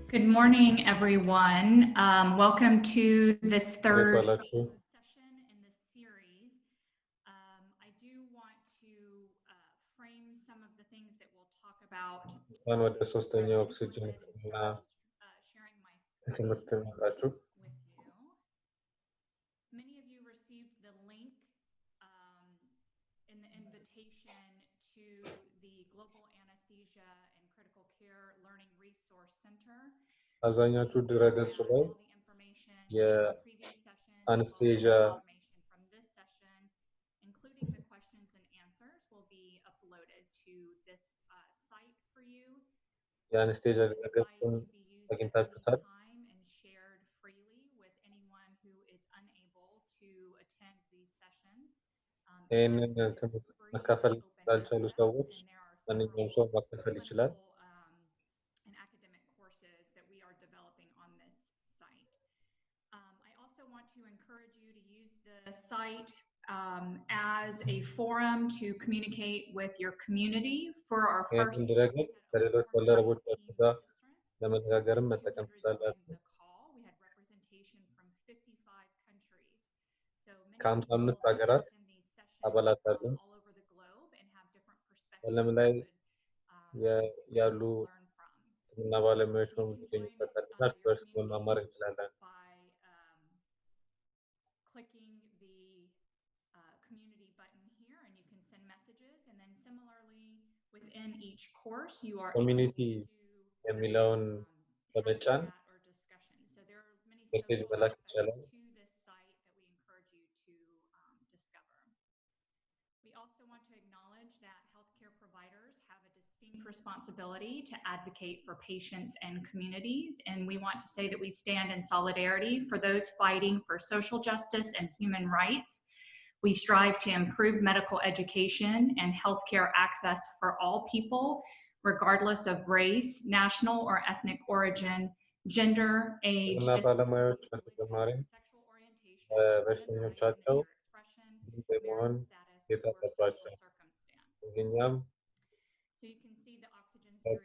Good morning, everyone. Welcome to this third session in this series. I do want to frame some of the things that we'll talk about. Sharing my screen with you. Many of you received the link in the invitation to the Global Anesthesia and Critical Care Learning Resource Center. አብዛኛችሁ ድረገጹ ላይ የአነስቴዥያ from this session, including the questions and answers, will be uploaded to this site for you. የአነስቴዥያ ድረገጹን አግኝታችሁታል? And shared freely with anyone who is unable to attend these sessions. ይህንን ትምህርት መካፈል ላልቻሉ ሰዎች ማንኛውም ሰው መካፈል ይችላል። To encourage you to use the site as a forum to communicate with your community for our first ድረገጽ ከሌሎች ባልደረቦቻችሁ ጋር ለመነጋገርም መጠቀም ትችላላችሁ። ከ55 ሀገራት አባላት አሉ። ዓለም ላይ ያሉ ሕክምና ባለሙያዎች በሙሉ የሚፈጠር እርስ በርስ መማማር እንችላለን። Clicking the community button here, and you can send messages. And then similarly, within each course, you are community የሚለውን በመጫን So there are many social aspects to this site that we encourage you to discover. We also want to acknowledge that healthcare providers have a distinct responsibility to advocate for patients and communities, and we want to say that we stand in solidarity for those fighting for social justice and human rights. We strive to improve medical education and healthcare access for all people, regardless of race, national or ethnic origin, gender, age, sexual orientation, So you can see the oxygen series.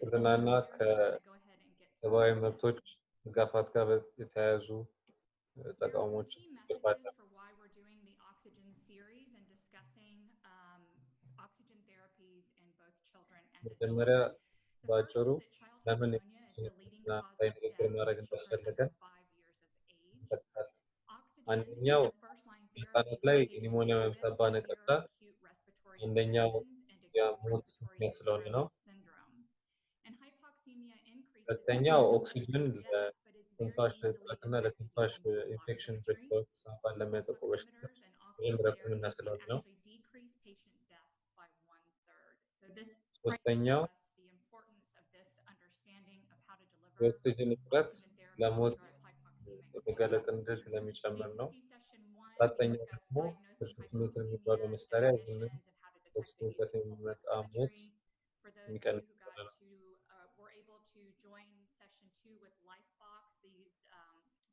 ሰብአዊ መብቶች ጋፋት ጋር የተያያዙ ተቃውሞች for why we're doing the oxygen series and discussing oxygen therapies in both children and መጀመሪያ adults. ባጭሩ ለምን ንግግር ማድረግ እንዳስፈለገ አንደኛው ህጻናት ላይ ኒሞኒያ መምጣት ባነቀጣ አንደኛው የሞት ምክንያት ስለሆነ ነው። ሁለተኛው ኦክሲጅን ለትንፋሽ እጥረትና ለትንፋሽ ኢንፌክሽን በሽታዎች ሳንባን ለሚያጠቁ በሽታዎች የመጀመሪያ ሕክምና ስለሆነ ነው። ሶስተኛው የኦክሲጅን እጥረት ለሞት የመጋለጥ ዕድል ስለሚጨምር ነው። አራተኛው ደግሞ ስሜት የሚባለው መሳሪያ ይህንን ኦክሲጅን እጥረት የሚመጣ ሞት የሚቀንስ ነው። Were able to join session 2 with LifeBox. They used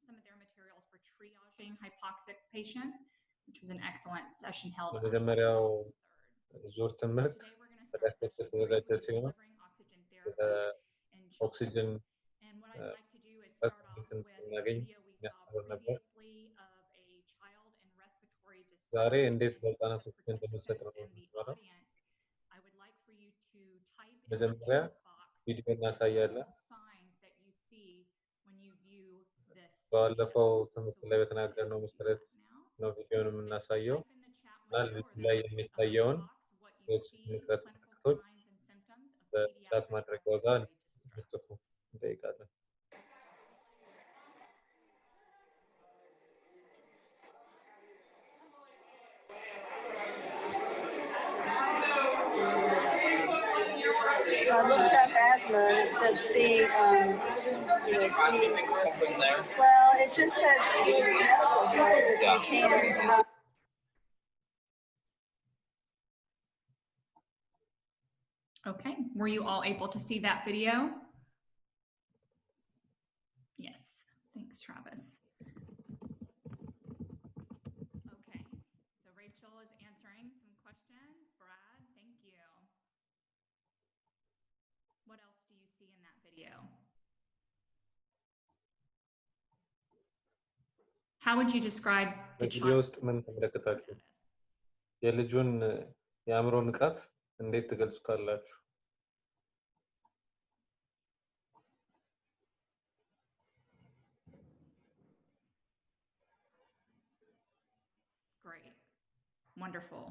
some of their materials for triaging hypoxic patients, which was an excellent session held. የመጀመሪያው ዙር ትምህርት በዳክተር የተዘጋጀ ሲሆን ኦክሲጅን እናገኝ የሚያስተምር ነበር። ዛሬ እንዴት ለህፃናት ኦክሲጅን እንደሚሰጥ ነው የሚባለው። መጀመሪያ ቪዲዮ እናሳያለን። ባለፈው ትምህርት ላይ በተናገርነው መሰረት ነው ቪዲዮውን የምናሳየው እና ልጁ ላይ የሚታየውን የኦክሲጅን እጥረት ምልክቶች በጫት ማድረጊያው ጋር እንድትጽፉ እንጠይቃለን። I looked up asthma and it said C. Well, it just says cans. Okay, were you all able to see that video? Yes, thanks, Travis. Okay, so Rachel is answering some questions. Brad, thank you. What else do you see in that video? how would you describe the በቪዲዮ child? ውስጥ ምን ተመለከታችሁ? የልጁን የአእምሮ ንቃት እንዴት ትገልጹታላችሁ? Great. Wonderful.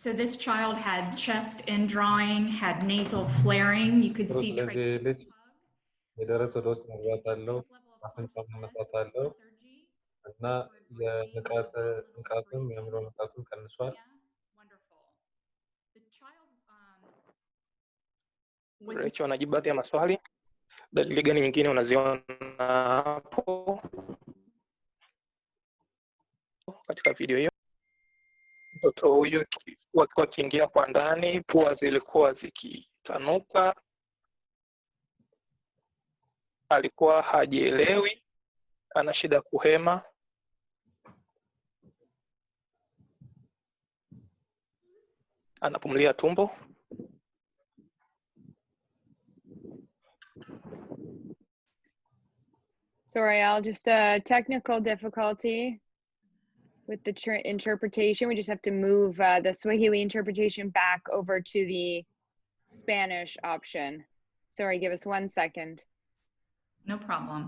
So this child had chest indrawing, had nasal flaring. You could see ልጅ የደረት ወደ ውስጥ መግባት አለው፣ አፍንጫ መመታት አለው እና ንቃቱም የአእምሮ ንቃቱም ቀንሷል። Rachel anajibu baadhi ya maswali. Dalili gani nyingine unaziona hapo katika video hiyo? Mtoto huyu wakiwa akiingia kwa ndani, pua zilikuwa zikitanuka, alikuwa hajielewi, ana shida kuhema, anapumulia tumbo. Sorry, Al, just a technical difficulty with the interpretation. We just have to move the Swahili interpretation back over to the Spanish option. Sorry, give us 1 second. No problem.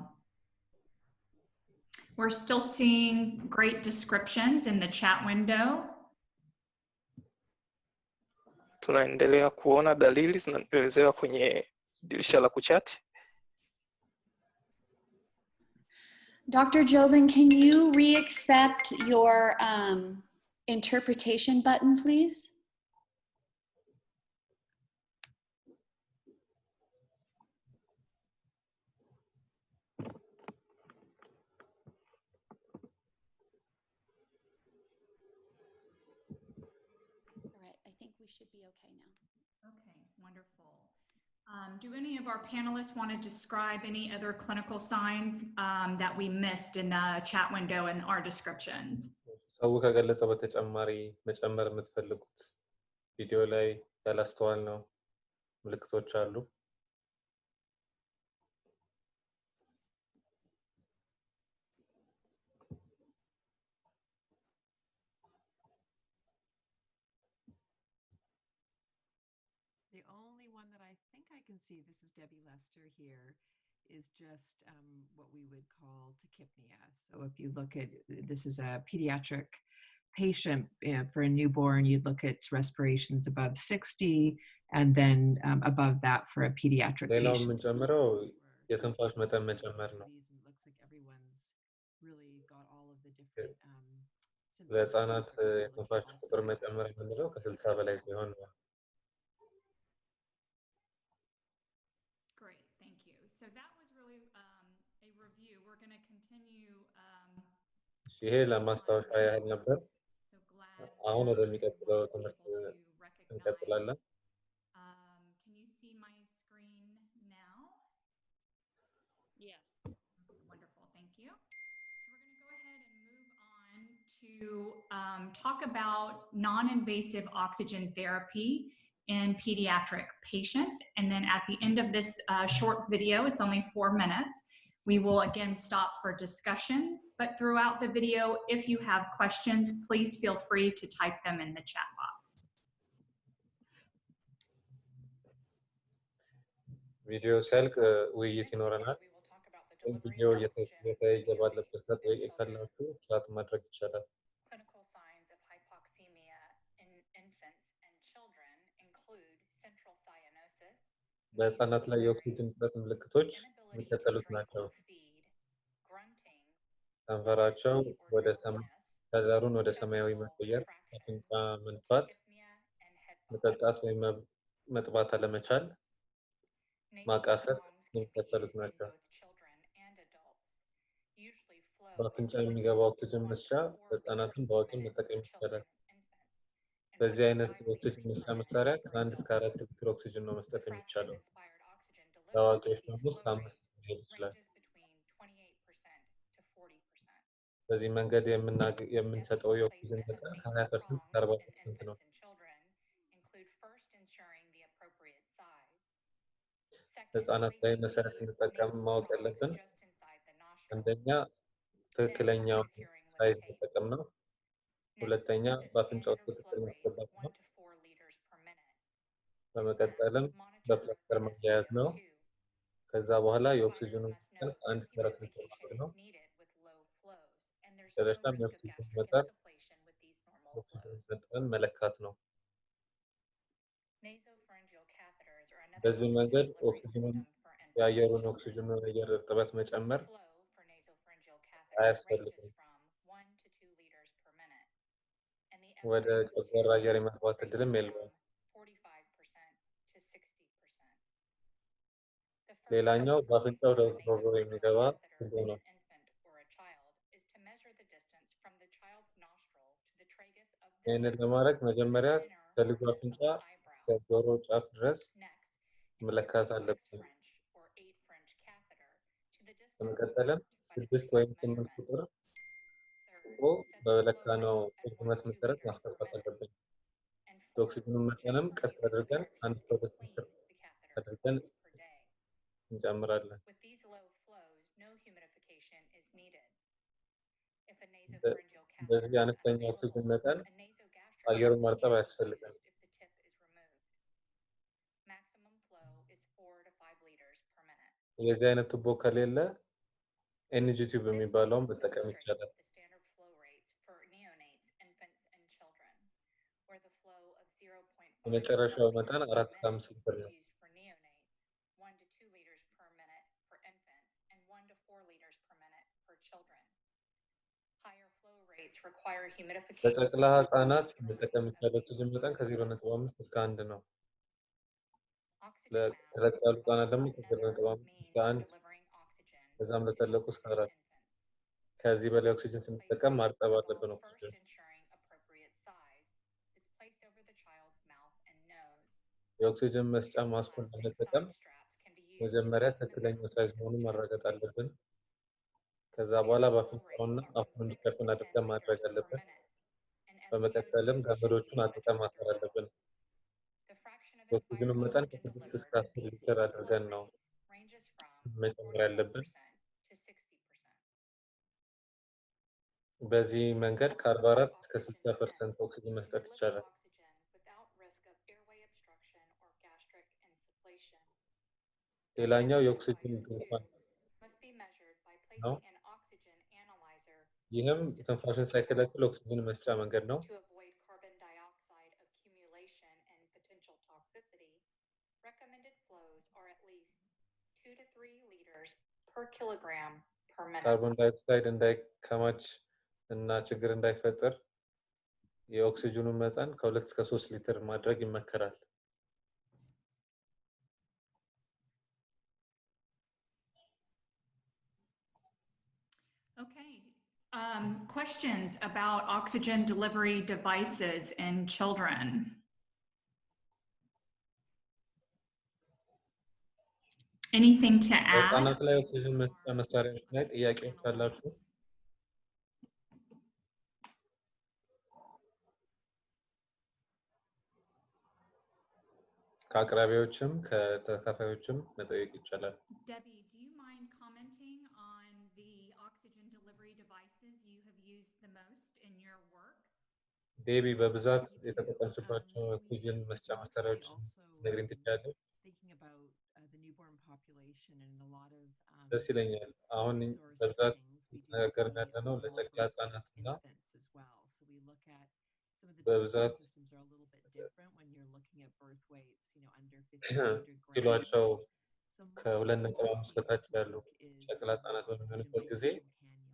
We're still seeing great descriptions in the chat window. Tunaendelea kuona dalili zinaelezewa kwenye dirisha la kuchat. Dr. Jobin, can you re-accept your interpretation button, please? All right, I think we should be okay now. Okay, wonderful. Do any of our panelists want to describe any other clinical signs that we missed in the chat window and our descriptions? ሰው ከገለጸ በተጨማሪ መጨመር የምትፈልጉት ቪዲዮ ላይ ያላስተዋልነው ምልክቶች አሉ? The only one that I think I can see, this is Debbie Lester here, is just what we would call tachypnea. So if you look at, this is a pediatric patient, for a newborn, you'd look at respirations above 60, and then above that for a pediatric patient. It looks like everyone's really got all of the different symptoms. Great, thank you. So that was really a review. We're going to continue. ይሄ ለማስታወሻ ያህል ነበር። አሁን ወደሚቀጥለው ትምህርት እንቀጥላለን። Can you see my screen now? Yes. Wonderful, thank you. So we're going to go ahead and move on to talk about non-invasive oxygen therapy in pediatric patients. And then at the end of this short video, it's only 4 minutes, we will again stop for discussion. But throughout the video, if you have questions, please feel free to type them in the chat box. ቪዲዮ ሲያልቅ ውይይት ይኖረናል። ቪዲዮ እየተያየ ባለበት ሰዓት ካላችሁ ቻት ማድረግ ይቻላል። Clinical signs of hypoxemia in infants and children include central cyanosis, በህፃናት ላይ የኦክሲጅን እጥረት ምልክቶች የሚከተሉት ናቸው። ከንፈራቸው ከለሩን ወደ ሰማያዊ መቀየር፣ አፍንጫ መንፋት፣ መጠጣት ወይም መጥባት አለመቻል፣ ማቃሰት የሚከተሉት ናቸው። በአፍንጫ የሚገባ ኦክሲጅን መስጫ በህፃናትም በአዋቂም መጠቀም ይቻላል። በዚህ አይነት ኦክሲጅን መስጫ መሳሪያ ከ1 እስከ 4 ሊትር ኦክሲጅን ነው መስጠት የሚቻለው። ለአዋቂዎች ደግሞ እስከ 5 ሊሆን ይችላል። በዚህ መንገድ የምንሰጠው የኦክሲጅን መጠን ከ20% እስከ 40% ነው። ህፃናት ላይ መሰረት እንጠቀም ማወቅ ያለብን አንደኛ ትክክለኛው ሳይዝ መጠቀም ነው። ሁለተኛ በአፍንጫ ውስጥ ቁጥጥር ማስገባት ነው። በመቀጠልም በፕላስተር ማያያዝ ነው። ከዛ በኋላ የኦክሲጅኑ መጠን አንድ ተረት ሊትር ማድረግ ነው። ስለዚህ የኦክሲጅን መጠን መለካት ነው። በዚህ መንገድ ኦክሲጅኑን የአየሩን የአየር እርጥበት መጨመር አያስፈልግም። ወደ ጨጓራ አየር የመግባት እድልም የለውም። ሌላኛው በአፍንጫ ወደ ጉሮሮ የሚገባ ቱቦ ነው። ይህንን ለማድረግ መጀመሪያ ከልጁ አፍንጫ እስከ ጆሮ ጫፍ ድረስ መለካት አለብን። በመቀጠልም 6 ወይም 8 ቁጥር ቱቦ በለካነው ርዝመት መሰረት ማስገባት አለብን። የኦክሲጅኑን መጠንም ቀስ አድርገን 1 እስከ 2 ሊትር አድርገን እንጨምራለን። በዚህ አነስተኛ ኦክሲጅን መጠን አየሩን ማርጠብ አያስፈልግም። የዚህ አይነት ቱቦ ከሌለ ኤንጂ ቲዩብ የሚባለውን መጠቀም ይቻላል። የመጨረሻው መጠን 4 እስከ 5 ሊትር ነው። ለጨቅላ ህጻናት መጠቀም የሚቻለው ኦክሲጅን መጠን ከ0.5 እስከ 1 ነው። ለተለቅ ያሉ ህጻናት ደግሞ ከ0.5 እስከ 1 ከዛም ለተለቁ እስከ 4። ከዚህ በላይ ኦክሲጅን ስንጠቀም ማርጠብ አለብን። ኦክሲጅን የኦክሲጅን መስጫ ማስኩን ለመጠቀም መጀመሪያ ትክክለኛ ሳይዝ መሆኑን ማረጋገጥ አለብን። ከዛ በኋላ በአፍንጫውና አፉን እንዲሸፍን አድርገን ማድረግ አለብን። በመቀጠልም ገመዶቹን አጥብቀን ማሰር አለብን። የኦክሲጅኑን መጠን ከ6 እስከ 10 ሊትር አድርገን ነው መጨመር ያለብን። በዚህ መንገድ ከ44 እስከ 60% ኦክሲጅን መስጠት ይቻላል። ሌላኛው የኦክሲጅን ጉንፋን ነው። ይህም ትንፋሽን ሳይከለክል ኦክሲጅን መስጫ መንገድ ነው። ካርቦን ዳይኦክሳይድ እንዳይከማች እና ችግር እንዳይፈጠር የኦክሲጅኑን መጠን ከ2 እስከ 3 ሊትር ማድረግ ይመከራል። Questions about oxygen delivery devices in children? Anything to add? ህጻናት ላይ ኦክሲጅን መስጫ መሳሪያዎች ላይ ጥያቄዎች ካላችሁ ከአቅራቢዎችም ከተካፋዮችም መጠየቅ ይቻላል። Debbie, do you mind commenting on the oxygen delivery devices you have used the most in your work? ዴቢ በብዛት የተጠቀምሽባቸው ኦክሲጅን መስጫ መሳሪያዎች ነግሪኝ ትችላለሽ? ደስ ይለኛል። አሁን በብዛት ተነጋገርን ያለነው ለጨቅላ ህጻናትና በብዛት ኪሏቸው ከ2.5 በታች ያሉ ጨቅላ ህጻናት በሚሆኑበት ጊዜ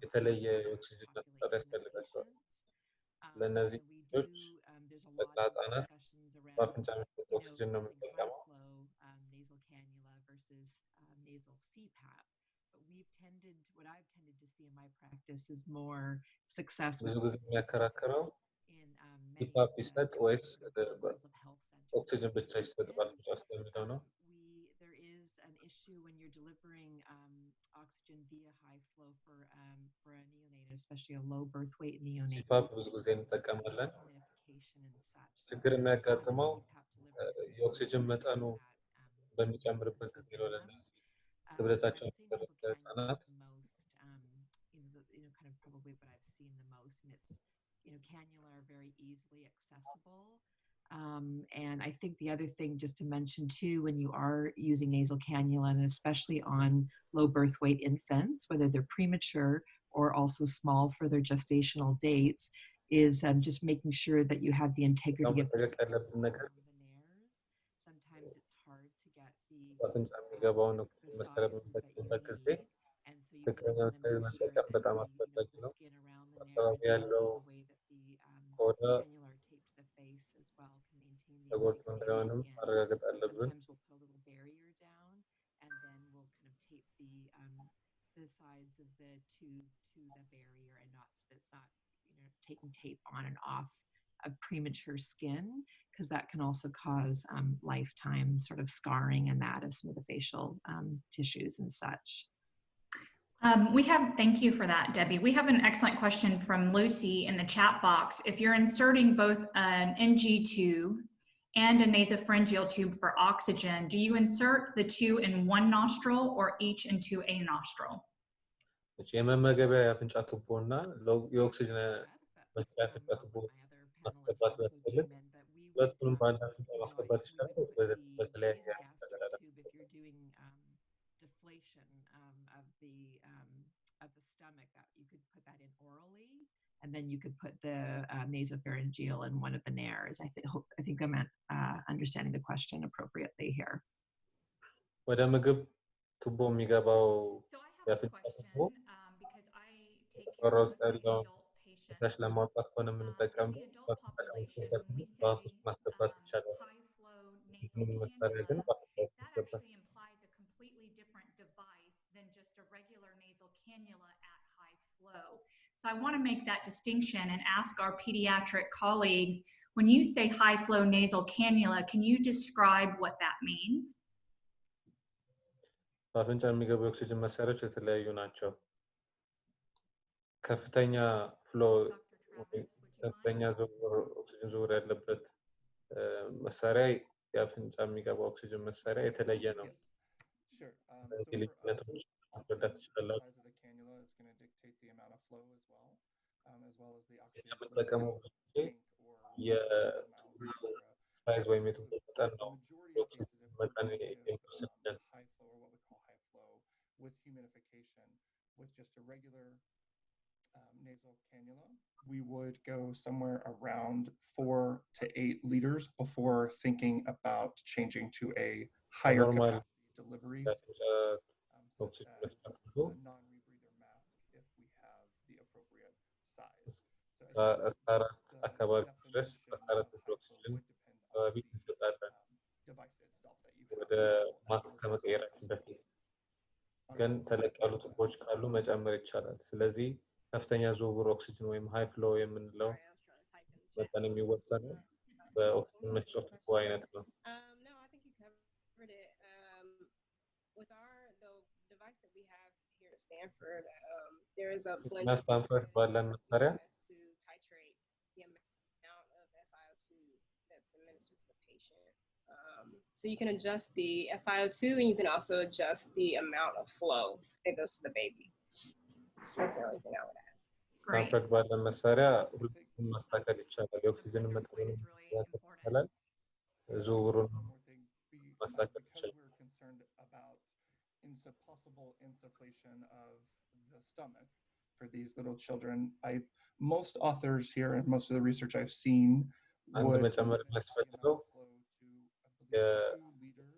የተለየ የኦክሲጅን መስጠት ያስፈልጋቸዋል። ለእነዚህ ልጆች ጨቅላ ህጻናት በአፍንጫ የሚሰጥ ኦክሲጅን ነው የምንጠቀመው። Nasal CPAP, but what I've tended to see in my practice is more success ብዙ ጊዜ የሚያከራክረው ሲፓፕ ይሰጥ ወይስ ኦክሲጅን ብቻ ይሰጥ በአፍንጫ ውስጥ የሚለው ነው። There is an issue when you're delivering oxygen via high flow for a neonate, especially a low birth weight neonate. ሲፓፕ ብዙ ጊዜ እንጠቀማለን። ችግር የሚያጋጥመው የኦክሲጅን መጠኑ በሚጨምርበት ጊዜ ነው። ለእነዚህ ክብደታቸው ህጻናት cannula are very easily accessible. And I think the other thing just to mention too, when you are using nasal cannula, and especially on low birth weight infants, whether they're premature or also small for their gestational dates, is just making sure that you have the integrity of the nares. Sometimes it's hard to get the sizes that you need, and so you want to make sure that the skin around the nares and also the way that the cannula are taped to the face as well can maintain the integrity of the skin. So sometimes we'll put a little barrier down, and then we'll kind of tape the sides of the tube to the barrier, and not so that it's not taking tape on and off of premature skin, because that can also cause lifetime sort of scarring and that of some of the facial tissues and such. Thank you for that, Debbie. We have an excellent question from Lucy in the chat box. If you're inserting both an NG tube and a nasopharyngeal tube for oxygen, do you insert the two in one nostril or each into a nostril? የመመገቢያ የአፍንጫ ቱቦና የኦክሲጅን መስጫ የአፍንጫ ቱቦ ማስገባት ያስፈልግ ሁለቱንም በአንድ አፍንጫ ማስገባት ይችላል ወይስ በተለያየ deflation of the stomach, that you could put that in orally, and then you could put the nasopharyngeal in one of the nares. I think I'm understanding the question appropriately here. ወደ ምግብ ቱቦ የሚገባው የአፍንጫ ቱቦ ውስጥ ያለውን ፈሳሽ ለማውጣት ከሆነ የምንጠቀምበት በአፍ ውስጥ ማስገባት ይቻላል። ይህንን መሳሪያ ግን በአፍንጫ ውስጥ ማስገባት than just a regular nasal cannula at high flow. So I want to make that distinction and ask our pediatric colleagues, when you say high flow nasal cannula, can you describe what that means? በአፍንጫ የሚገቡ የኦክሲጅን መሳሪያዎች የተለያዩ ናቸው። ከፍተኛ ፍሎ ከፍተኛ ኦክሲጅን ዝውውር ያለበት መሳሪያ የአፍንጫ የሚገባው ኦክሲጅን መሳሪያ የተለየ ነው። Sure. So for us, the size of the cannula is going to dictate the amount of flow as well as the oxygen tank or the amount. The majority of cases, if we're going to give high flow, or what we call high flow, with humidification, with just a regular nasal cannula, we would go somewhere around 4 to 8 liters before thinking about changing to a higher capacity delivery, such as a non-rebreather mask if we have the appropriate size. So አካባቢ ድረስ በአራት ኦክሲጅን አካባቢ እንሰጣለን ወደ ማስክ ከመቀየራችን በፊት ግን ተለቅ ያሉ ቱቦች ካሉ መጨመር ይቻላል። ስለዚህ ከፍተኛ ዝውውር ኦክሲጅን ወይም ሃይ ፍሎ የምንለው መጠን የሚወሰነው በኦክሲጅን መስጫ ቱቦ አይነት ነው። With the device that we have here at Stanford, there is a plug Stanford to titrate the amount of FiO2 that's administered to the patient. So you can adjust the FiO2 and you can also adjust the amount of flow that goes to the baby. That's the only thing I would add. Stanford ባለ መሳሪያ ሁሉንም ማስተካከል ይቻላል። የኦክሲጅን መጠኑን ይቻላል። ዝውውሩን ማስተካከል ይቻላል። Possible insufflation of the stomach for these little children. Most authors here and most of the research I've seen would መጨመር የሚያስፈልገው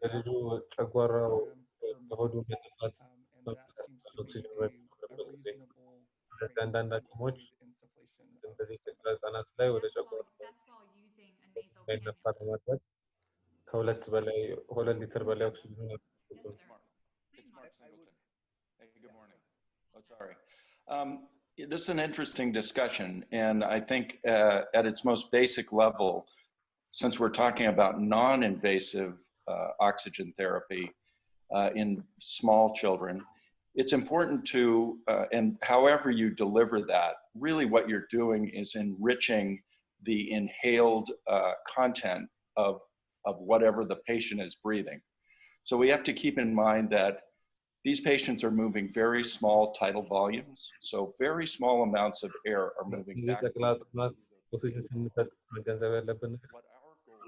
የልጁ ጨጓራው ከሆዱ መጥፋት አንዳንድ ሐኪሞች እንደዚህ ህጻናት ላይ ወደ ጨጓራ እንዳይነፋ ለማድረግ ከ2 ሊትር በላይ ኦክሲጅን Good morning. Oh, sorry. This is an interesting discussion, and I think at its most basic level, since we're talking about non-invasive oxygen therapy in small children, it's important to, and however you deliver that, really what you're doing is enriching the inhaled content of whatever the patient is breathing. So we have to keep in mind that these patients are moving very small tidal volumes, so very small amounts of air are moving back. What our goal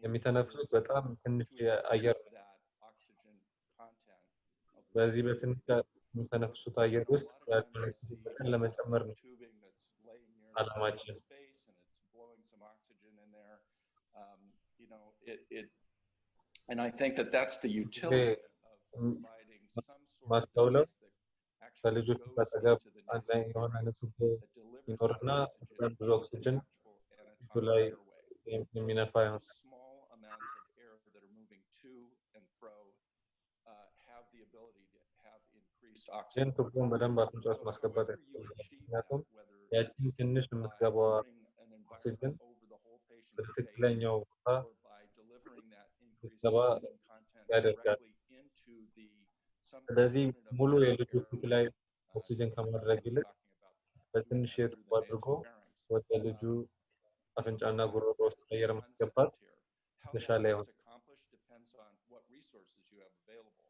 የሚተነፍሱት በጣም ትንሽ አየር oxygen content of በዚህ በትንሽ የሚተነፍሱት አየር ውስጥ ያለውን ለመጨመር ነው tubing that's laying near ዓላማችን። space and it's blowing some oxygen in there. You know, and I think that that's the utility of providing some sort ማስተውለው of device that ከልጆች actually goes አጠገብ into the አንድ nasal የሆነ አይነት pharynx ቱቦ that delivers ይኖርና that በጣም ብዙ into the ኦክሲጅን actual እሱ anatomic ላይ airway. የሚነፋ ይሆናል። Small amounts of air that are moving to and fro have the ability to have increased ግን oxygen. ቱቦን በደንብ አፍንጫ ውስጥ ማስገባት However you ያስፈልጋል። achieve ምክንያቱም that, whether ያቺን ትንሽ by የምትገባዋ putting an ኦክሲጅን environment over the whole patient's face በትክክለኛው ቦታ or by delivering that increased እንድትገባ oxygen content ያደርጋል። directly into the some ስለዚህ component of ሙሉ the የልጁ ፊት ላይ airway, ኦክሲጅን ከማድረግ we're ይልቅ talking about doing በትንሽ that የቱቦ through the አድርጎ nasopharynx. ወደ ልጁ አፍንጫና Now, ጉሮሮ ውስጥ what's the አየር concept ማስገባት here? How that የተሻለ gets ይሆናል። accomplished depends on what resources you have available.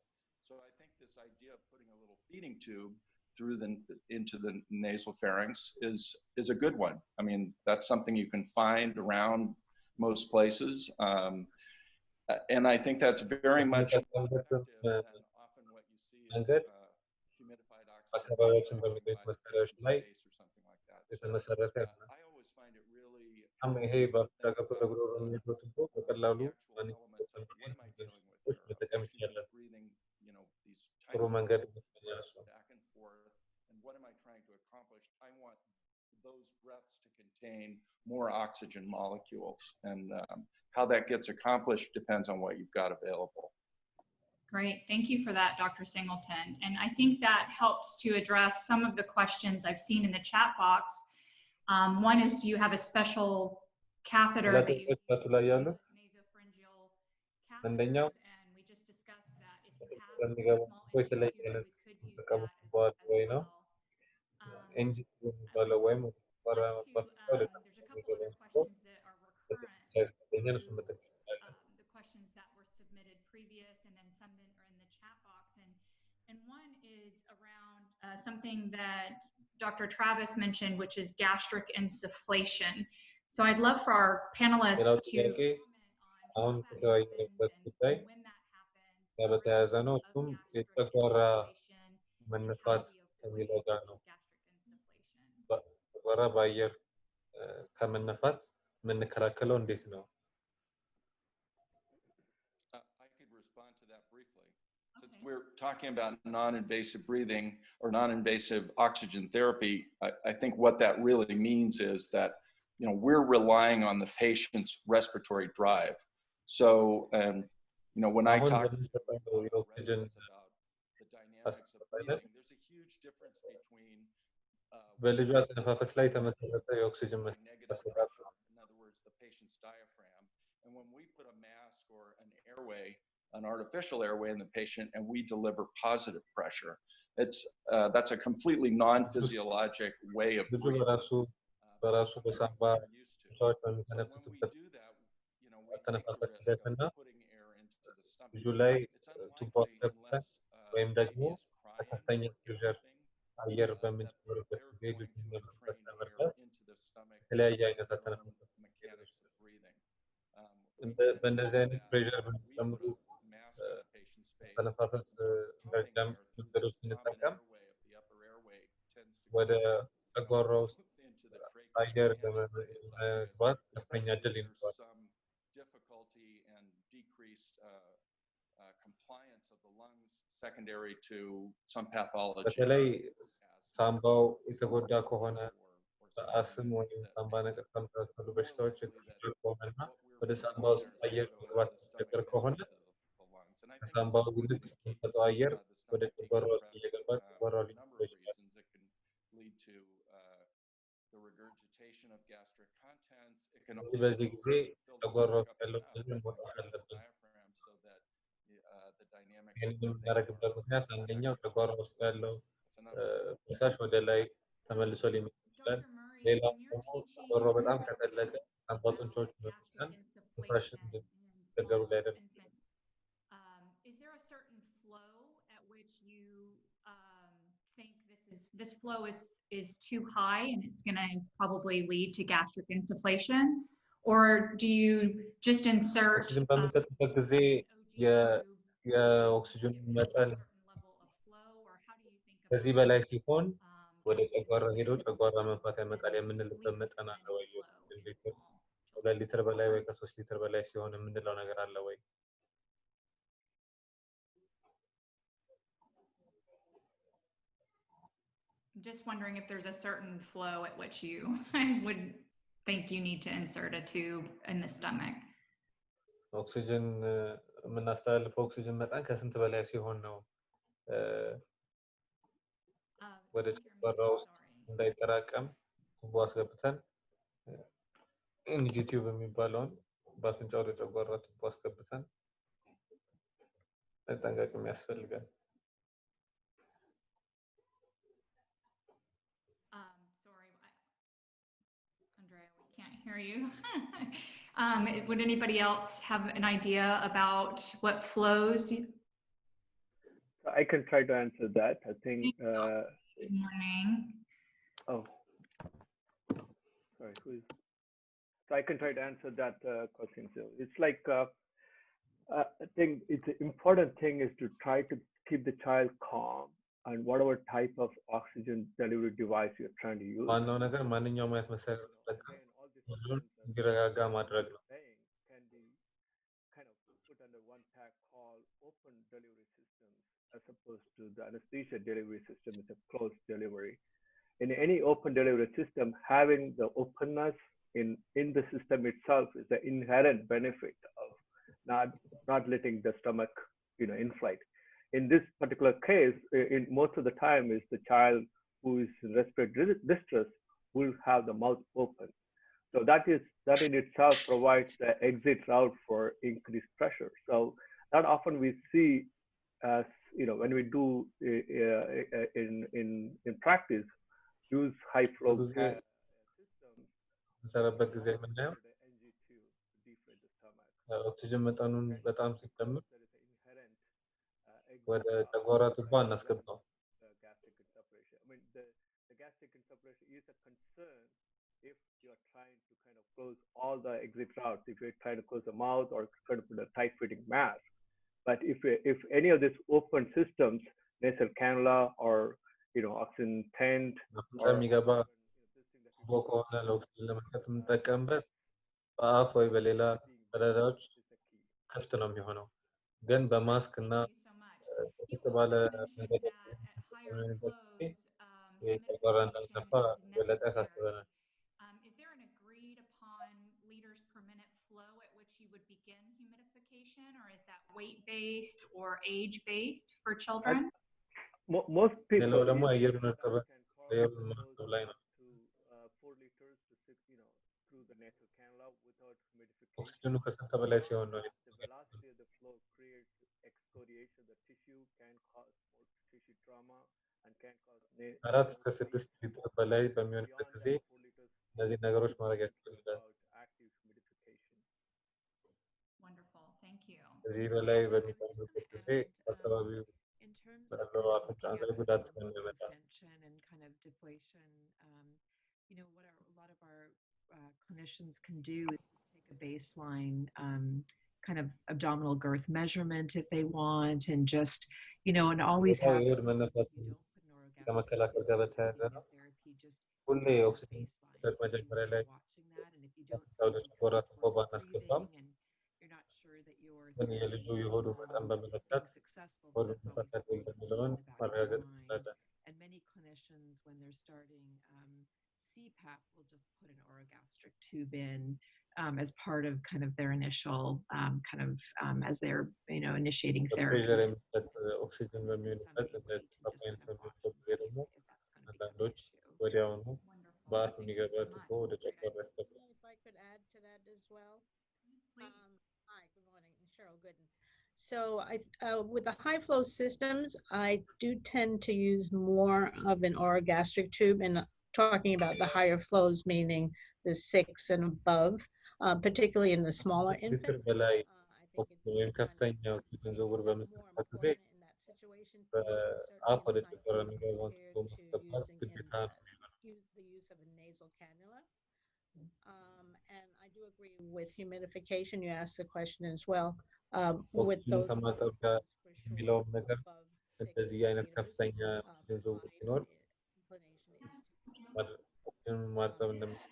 So I think this idea of putting a little feeding tube through into the nasal pharynx is a good one. I mean, that's something you can find around most places. And I think that's very much effective than often what you see is humidified oxygen አካባቢያችን going በሚገኙ by the መሳሪያዎች patient's ላይ face or something like that. So የተመሰረተ ይሆናል። I always find it really ይሄ በአፍንጫ ገብቶ ለጉሮሮ የሚሄደው ቱቦ በቀላሉ ሰዎች መጠቀም ይችላል። breathing, you know, these ጥሩ tiny መንገድ ይመስለኛል እሱ። back and forth. And what am I trying to accomplish? I want those breaths to contain more oxygen molecules. And how that gets accomplished depends on what you've got available. Great, thank you for that, Dr. Singleton. And I think that helps to address some of the questions I've seen in the chat box. One is, do you have a special catheter that you use ላይ ያሉ nasopharyngeal አንደኛው catheters? And we just discussed that if you have a የሚገባው small የተለየ engine tube, አይነት we could use ተጠቀሙ that ቱቦ as ወይ ነው well. ኤንጂን የሚባለው ወይም There's a couple other questions that are recurrent through the questions that were submitted previous, and then some that are in the chat box. And one is around something that Dr. Travis mentioned, which is gastric insufflation. So I'd love for our panelists to comment on how that happens and when that happens, the በተያያዘ risk ነው። of እሱም gastric የጨጓራ insufflation, and how መነፋት we ከሚለው avoid ጋር ነው። gastric insufflation. ጨጓራ በአየር ከመነፋት የምንከላከለው እንዴት ነው? I could respond to that briefly. Since we're talking about non-invasive breathing or non-invasive oxygen therapy, I think what that really means is that, you know, we're relying on the patient's respiratory drive. So, you know, when I talk about the dynamics of breathing, there's a huge difference between በልጁ አተነፋፈስ ላይ የተመሰረተ የኦክሲጅን pressure, in other words, the patient's diaphragm. And when we put a mask or an airway, an artificial airway in the patient, and we deliver positive pressure, that's a completely non-physiologic way of breathing. በራሱ በሳምባ ሰዎች So when we በሚተነፍስበት do that, you know, we take the አተነፋፈስ risk ሂደትና of putting air into the stomach. ልጁ ላይ It's ቱቦ unlikely አስገብተን unless ወይም ደግሞ baby is crying በከፍተኛ or ፕሬሸር gasping, አየር that በምንጨምርበት they're ጊዜ going ልጁን to ለመንፈስ entrain air ለመርዳት into the stomach የተለያየ አይነት their own አተነፋፈስ mechanics of breathing. We tend to በእንደዚህ do አይነት that. ፕሬሸር We በሚጨምሩ put a mask on the patient's face. አተነፋፈስ Pumping መርጃ air through መንገዶች this common ስንጠቀም airway of the upper airway tends to ወደ ጨጓራ ውስጥ into the trachea አየር and into the ለመግባት esophagus, ከፍተኛ እድል especially if ይኖረዋል። there's some difficulty and decreased compliance of the lungs secondary to some pathology. በተለይ ሳምባው የተጎዳ ከሆነ በአስም ወይም ሳምባ ነቀርሳ ከመሳሰሉ በሽታዎች ከሆነና ወደ ሳምባ ውስጥ አየር መግባት የሚቸገር ከሆነ ከሳምባው ይልቅ የሚሰጠው አየር ወደ ጨጓራ ውስጥ እየገባ ጨጓራው ሊጎዳ ይችላል። በዚህ ጊዜ ጨጓራ ውስጥ ያለው ምግብ መውጣት አለብን። ይህንን የምናደርግበት ምክንያት አንደኛው ጨጓራ ውስጥ ያለው ፈሳሽ ወደ ላይ ተመልሶ ሊመጣ ይችላል። ሌላው ደግሞ ጨጓራው በጣም ከጠለቀ ሳምባ ጡንቻዎች በመጫን ፈሳሽ እንዲቸገሩ ሊያደርግ ይችላል። Is there a certain flow at which this flow is too high and it's going to probably lead to gastric insufflation? Or do you just insert ኦክሲጅን በምንሰጥበት ጊዜ የኦክሲጅን መጠን ከዚህ በላይ ሲሆን ወደ ጨጓራ ሄዶ ጨጓራ መንፋት ያመጣል የምንልበት መጠን አለ ወይ? ሊትር 2 ሊትር በላይ ወይ ከ3 ሊትር በላይ ሲሆን የምንለው ነገር አለ ወይ? Just wondering if there's a certain flow at which you would think you need to insert a tube in the stomach. ኦክሲጅን የምናስተላልፈው ኦክሲጅን መጠን ከስንት በላይ ሲሆን ነው ወደ ጨጓራ ውስጥ እንዳይጠራቀም ቱቦ አስገብተን ኤንጂ ቲዩብ የሚባለውን በአፍንጫ ወደ ጨጓራ ቱቦ አስገብተን መጠንቀቅ የሚያስፈልጋል? Sorry, Andrea, we can't hear you. Would anybody else have an idea about what flows? I can try to answer that. I think. Good morning. Oh, sorry. Who is? So I can try to answer that question. So it's like I think it's an important thing is to try to keep the child calm and whatever type of oxygen delivery device you're trying to use. ዋናው ነገር ማንኛውም አይነት መሳሪያ እንዲረጋጋ ማድረግ ነው። Can be kind of put under one tag called open delivery systems, as opposed to the anesthesia delivery system is a closed delivery. In any open delivery system, having the openness in the system itself is the inherent benefit of not letting the stomach, inflate. In this particular case, in most of the time, is the child who is in respiratory distress will have the mouth open. So that in itself provides the exit route for increased pressure. So that often we see as when we do in practice, use high flow systems. በምንሰራበት ጊዜ የምናየው ኦክሲጅን መጠኑን በጣም ሲጨምር ወደ ጨጓራ ቱቦ እናስገባው። The gastric insufflation is a concern if you are trying to kind of close all the exit routes, if you're trying to close the mouth or trying to put a tight fitting mask. But if any of these open systems, nasal cannula or oxygen tent, የሚገባ ቱቦ ከሆነ ለኦክሲጅን ለመስጠት የምንጠቀምበት በአፍ ወይ በሌላ ቀዳዳዎች ክፍት ነው የሚሆነው። ግን በማስክ እና ባለ መንገድ የጨጓራ እንዳንሰፋ የበለጠ ያሳስበናል። Is there an agreed upon liters per minute flow at which you would begin humidification, or is that weight-based or age-based for children? Most people ሌላው ደግሞ አየሩን እርጥበት ላይ ነው። 4 liters to 6, through the nasal cannula without humidification. ኦክሲጅኑ ከስንት በላይ ሲሆን ነው? The velocity of the flow creates excoriation. The tissue can cause more tissue trauma and can cause 4 እስከ 6 ሊትር በላይ በሚሆንበት ጊዜ እነዚህ ነገሮች ማድረግ ያስፈልጋል። Wonderful, thank you. ከዚህ በላይ በሚሆንበት ጊዜ አካባቢው ባለው አፍንጫ ላይ ጉዳት ስለሚያመጣ and kind of deflation, what a lot of our clinicians can do is just take a baseline kind of abdominal girth measurement if they want, and just and always have ከመከላከል ጋር በተያያዘ ነው። ሁሌ ኦክሲጅን ሰጥ መጀመሪያ ላይ ወደ ጨጓራ ቱቦ ባናስገባም ግን የልጁ የሆዱ መጠን በመለካት ሆዱ መፈታት የሚለውን ማረጋገጥ እንችላለን። And many clinicians, when they're starting CPAP, will just put an orogastric tube in as part of kind of their initial as they're initiating therapy. ኦክሲጅን በሚሆንበት ደግሞ አንዳንዶች ወዲያውኑ በአፍ የሚገባ ቱቦ ወደ ጨጓራ ያስገባል። If I could add to that as well. Hi, good morning, Cheryl, Gooden. So with the high flow systems, I do tend to use more of an orogastric tube, and talking about the higher flows, meaning the 6 and above, particularly in the smaller infants. I think it's kind of more important in that situation, you should certainly be adhere to use the use of a nasal cannula. And I do agree with humidification. You asked the question as well. With those የሚለውም ነገር እንደዚህ አይነት ከፍተኛ ኦክሲጅን ዝውውር ሲኖር ማርጠብ እንደሚችል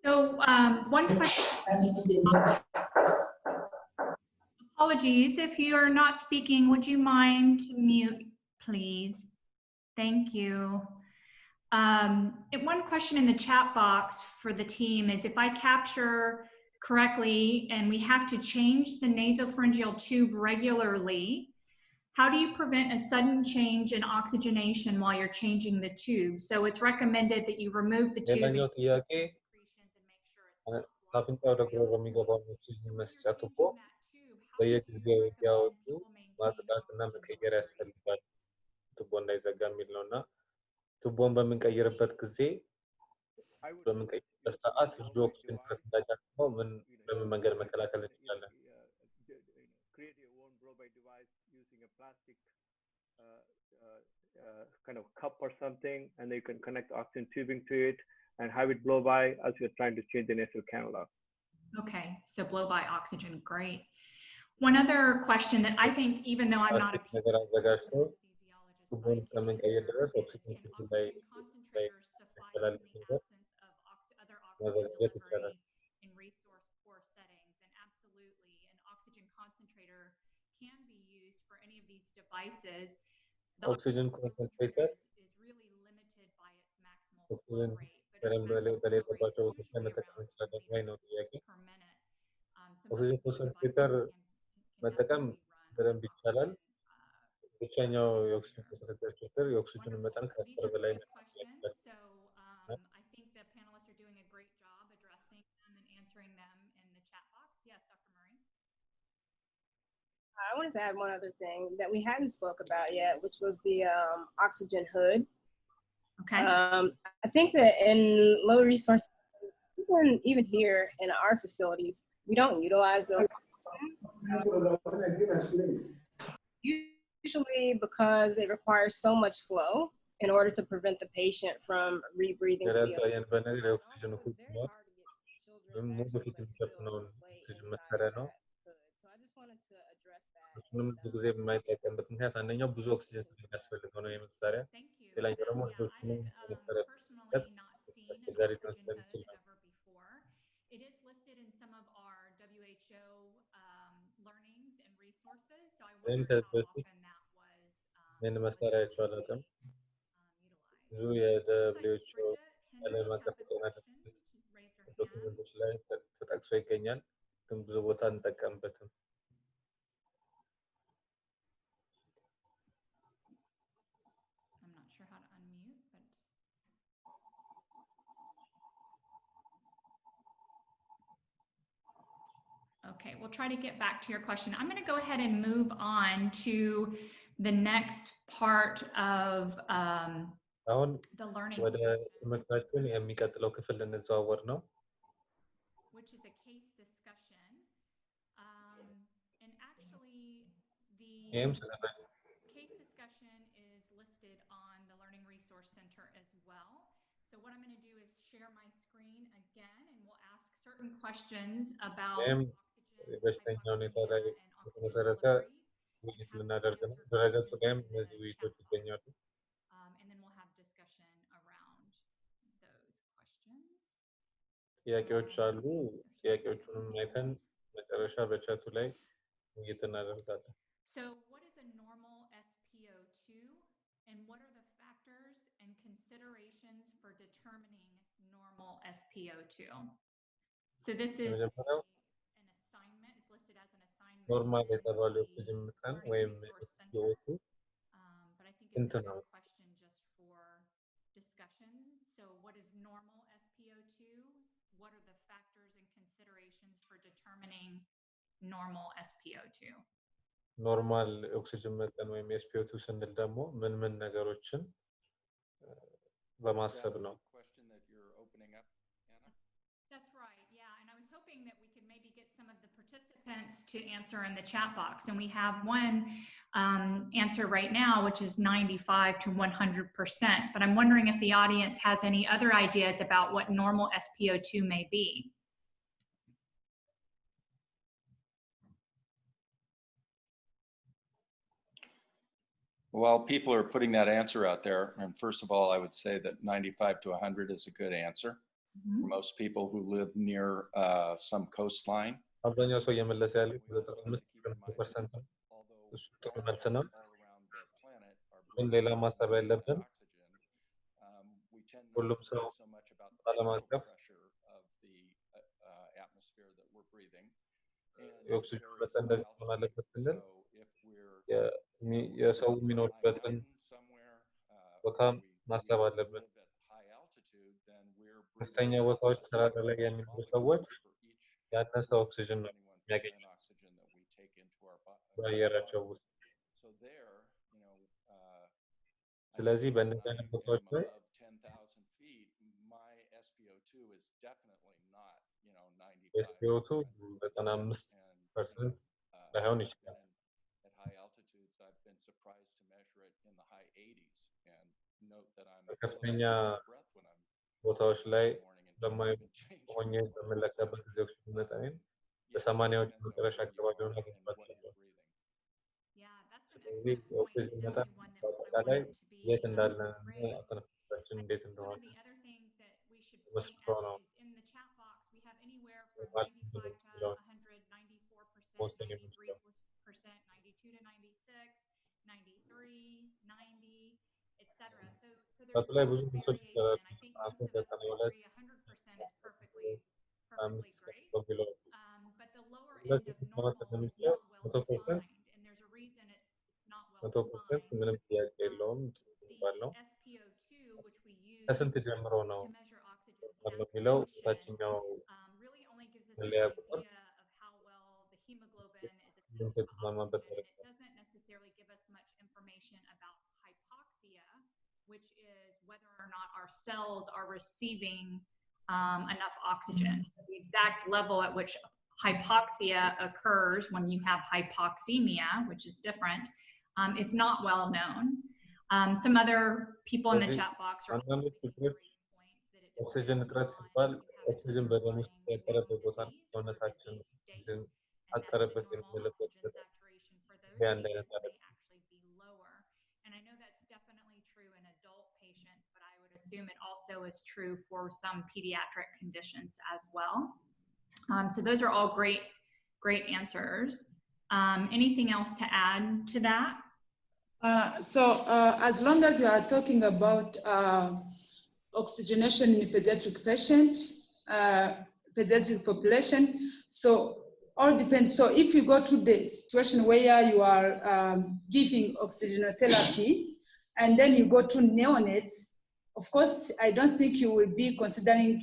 So one question. Apologies, if you are not speaking, would you mind to mute, please? Thank you. One question in the chat box for the team is if I capture correctly and we have to change the nasopharyngeal tube regularly, how do you prevent a sudden change in oxygenation while you're changing the tube? So it's recommended that you remove the tube. ካፍንጫው ወደ ጉሮሮ የሚገባውን ኦክሲጅን መስጫ ቱቦ በየጊዜው እያወጡ ማጽዳትና መቀየር ያስፈልጋል ቱቦ እንዳይዘጋ የሚል ነውና ቱቦን በምንቀይርበት ጊዜ በምንቀይርበት ሰዓት ልጁ ኦክሲጅን እንዳይጠፋው ምን በምን መንገድ መከላከል እንችላለን? Create your own blow-by device using a plastic kind of cup or something, and you can connect oxygen tubing to it and have it blow by as you're trying to change the nasal cannula. Okay, so blow by oxygen, great. One other question that I think, even though I'm not a anesthesiologist, ቱቦን እስከምንቀይር ድረስ ኦክሲጅን ቱቦ ላይ ያስተላልፍ ነገር ማዘጋጀት ይቻላል። in resource poor settings, and absolutely an oxygen concentrator can be used for any of these devices. The oxygen concentrator is really limited by its maximal oxygen flow rate. በሌለባቸው ቦታዎች ላይ መጠቀም እንችላለን ወይ ነው ጥያቄ። ኦክሲጅን ኮንሰንትሬተር መጠቀም በደንብ ይቻላል። ብቸኛው የኦክሲጅን ኮንሰንትሬተር ችግር የኦክሲጅኑ መጠን ከ10 በላይ ነው። I think the panelists are doing a great job addressing them and answering them in the chat box. Yes, Dr. Murray. I wanted to add one other thing that we hadn't spoke about yet, which was the oxygen hood. Okay. I think that in low resource, even here in our facilities, we don't utilize those. Usually because they require so much flow in order to prevent the patient from rebreathing CO2. So I just wanted to address that. ብዙ ጊዜ የማይጠቀምበት ምክንያት አንደኛው ብዙ ኦክሲጅን ስለሚያስፈልገው ነው የመሳሪያ ሌላኛው ደግሞ It is listed in some of our WHO learnings and resources, so I wonder how often that was utilized. ብዙ የWHO ዓለም አቀፍ ጤና ድርጅት ዶክመንቶች ላይ ተጠቅሶ ይገኛል፣ ግን ብዙ ቦታ እንጠቀምበትም። I'm not sure how to unmute, but okay, we'll try to get back to your question. I'm going to go ahead and move on to the next part of the learning, ወደ ትምህርታችን የሚቀጥለው ክፍል እንዘዋወር ነው፣ which is a case discussion. And actually the case discussion is listed on the Learning Resource Center as well. So what I'm going to do is share my screen again, and we'll ask certain questions about በሽተኛው ሁኔታ ላይ የተመሰረተ ውይይት ልናደርግ ነው። ድረገጹ ላይም እነዚህ ውይይቶች ይገኛሉ። And then we'll have discussion around those questions. ጥያቄዎች አሉ። ጥያቄዎቹንም አይተን መጨረሻ በቻቱ ላይ ውይይት እናደርጋለን። So what is a normal SpO2, and what are the factors and considerations for determining normal SpO2? So this is an assignment. It's listed as an assignment. ኖርማል የተባለው ኦክሲጅን መጠን ወይም SpO2 but I think it's a good question just for discussion. So what is normal SpO2? What are the factors and considerations for determining normal SpO2? ኖርማል ኦክሲጅን መጠን ወይም SpO2 ስንል ደግሞ ምን ምን ነገሮችን በማሰብ ነው? That's right. Yeah, and I was hoping participants to answer in the chat box, and we have one answer right now, which is 95 to 100%. But I'm wondering if the audience has any other ideas about what normal SpO2 may be. Well, people are putting that answer out there. And first of all, I would say that 95 to 100 is a good answer for most people who live near some coastline. አብዛኛው ሰው እየመለሰ ያለው 95% እሱ ጥሩ መልስ ነው። ግን ሌላ ማሰብ ያለብን ሁሉም ሰው ዓለም አቀፍ የኦክሲጅን መጠን እንደዚህ መሆን አለበት ስንል የሰው የሚኖርበትን ቦታ ማሰብ አለብን። ከፍተኛ ቦታዎች ተራራ ላይ የሚኖሩ ሰዎች ያነሰ ኦክሲጅን ነው የሚያገኙት በአየራቸው ውስጥ። ስለዚህ በእነዚህ አይነት ቦታዎች ላይ SpO2 95% ላይሆን ይችላል። ከፍተኛ ቦታዎች ላይ ሆኜ በምለካበት ጊዜ ኦክሲጅን መጠኔን በ80ዎቹ መጨረሻ አካባቢ ሆነ አግኝቼዋለሁ። ስለዚህ ኦክሲጅን መጠን በአጠቃላይ የት እንዳለ አተነፋፈሳችን እንዴት እንደሆነ መስክሮ ነው መወሰን የምንችለው። 92 to 96, 93, 90, etc. So ጣቱ ላይ ብዙ ምሶች ይችላሉ። 92 100% is perfectly great. But the lower end of normal is not well defined, and there's a reason it's not well defined. ምንም ጥያቄ የለውም። ባለው SpO2, which we use ከስንት ጀምሮ ነው to measure oxygen የሚለው ታችኛው really only gives us መለያ an ቁጥር idea of how well the hemoglobin is ምን ተስማማበት it doesn't necessarily give us much information about hypoxia, which is whether or not our cells are receiving enough oxygen. The exact level at which hypoxia occurs when you have hypoxemia, which is different, is not well known. Some other people in the chat box are ኦክሲጅን እጥረት ሲባል ኦክሲጅን በደም ውስጥ ያጠረበት ቦታ ሰውነታችን አጠረበት የሚለበት አንድ አይነት and I know that's definitely true in adult patients, but I would assume it also is true for some pediatric conditions as well. So those are all great answers. Anything else to add to that? As long as you are talking about oxygenation in pediatric pediatric population, so all depends. So if you go to the situation where you are giving oxygenotherapy and then you go to neonates, of course, I don't think you will be considering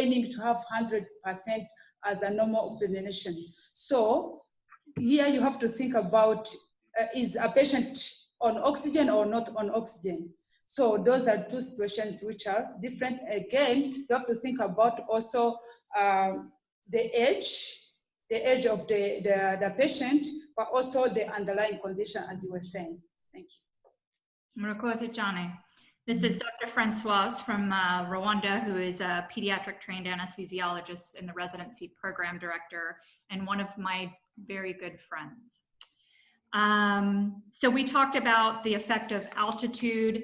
aiming to have 100% as a normal oxygenation. So here you have to think about, is a patient on oxygen or not on oxygen? So those are two situations which are different. Again, you have to think about also the age of the patient, but also the underlying condition, as you were saying. Thank you. Murakoze Jane. This is Dr. Francoise from Rwanda, who is a pediatric trained anesthesiologist and the residency program director, and one of my very good friends. So we talked about the effect of altitude,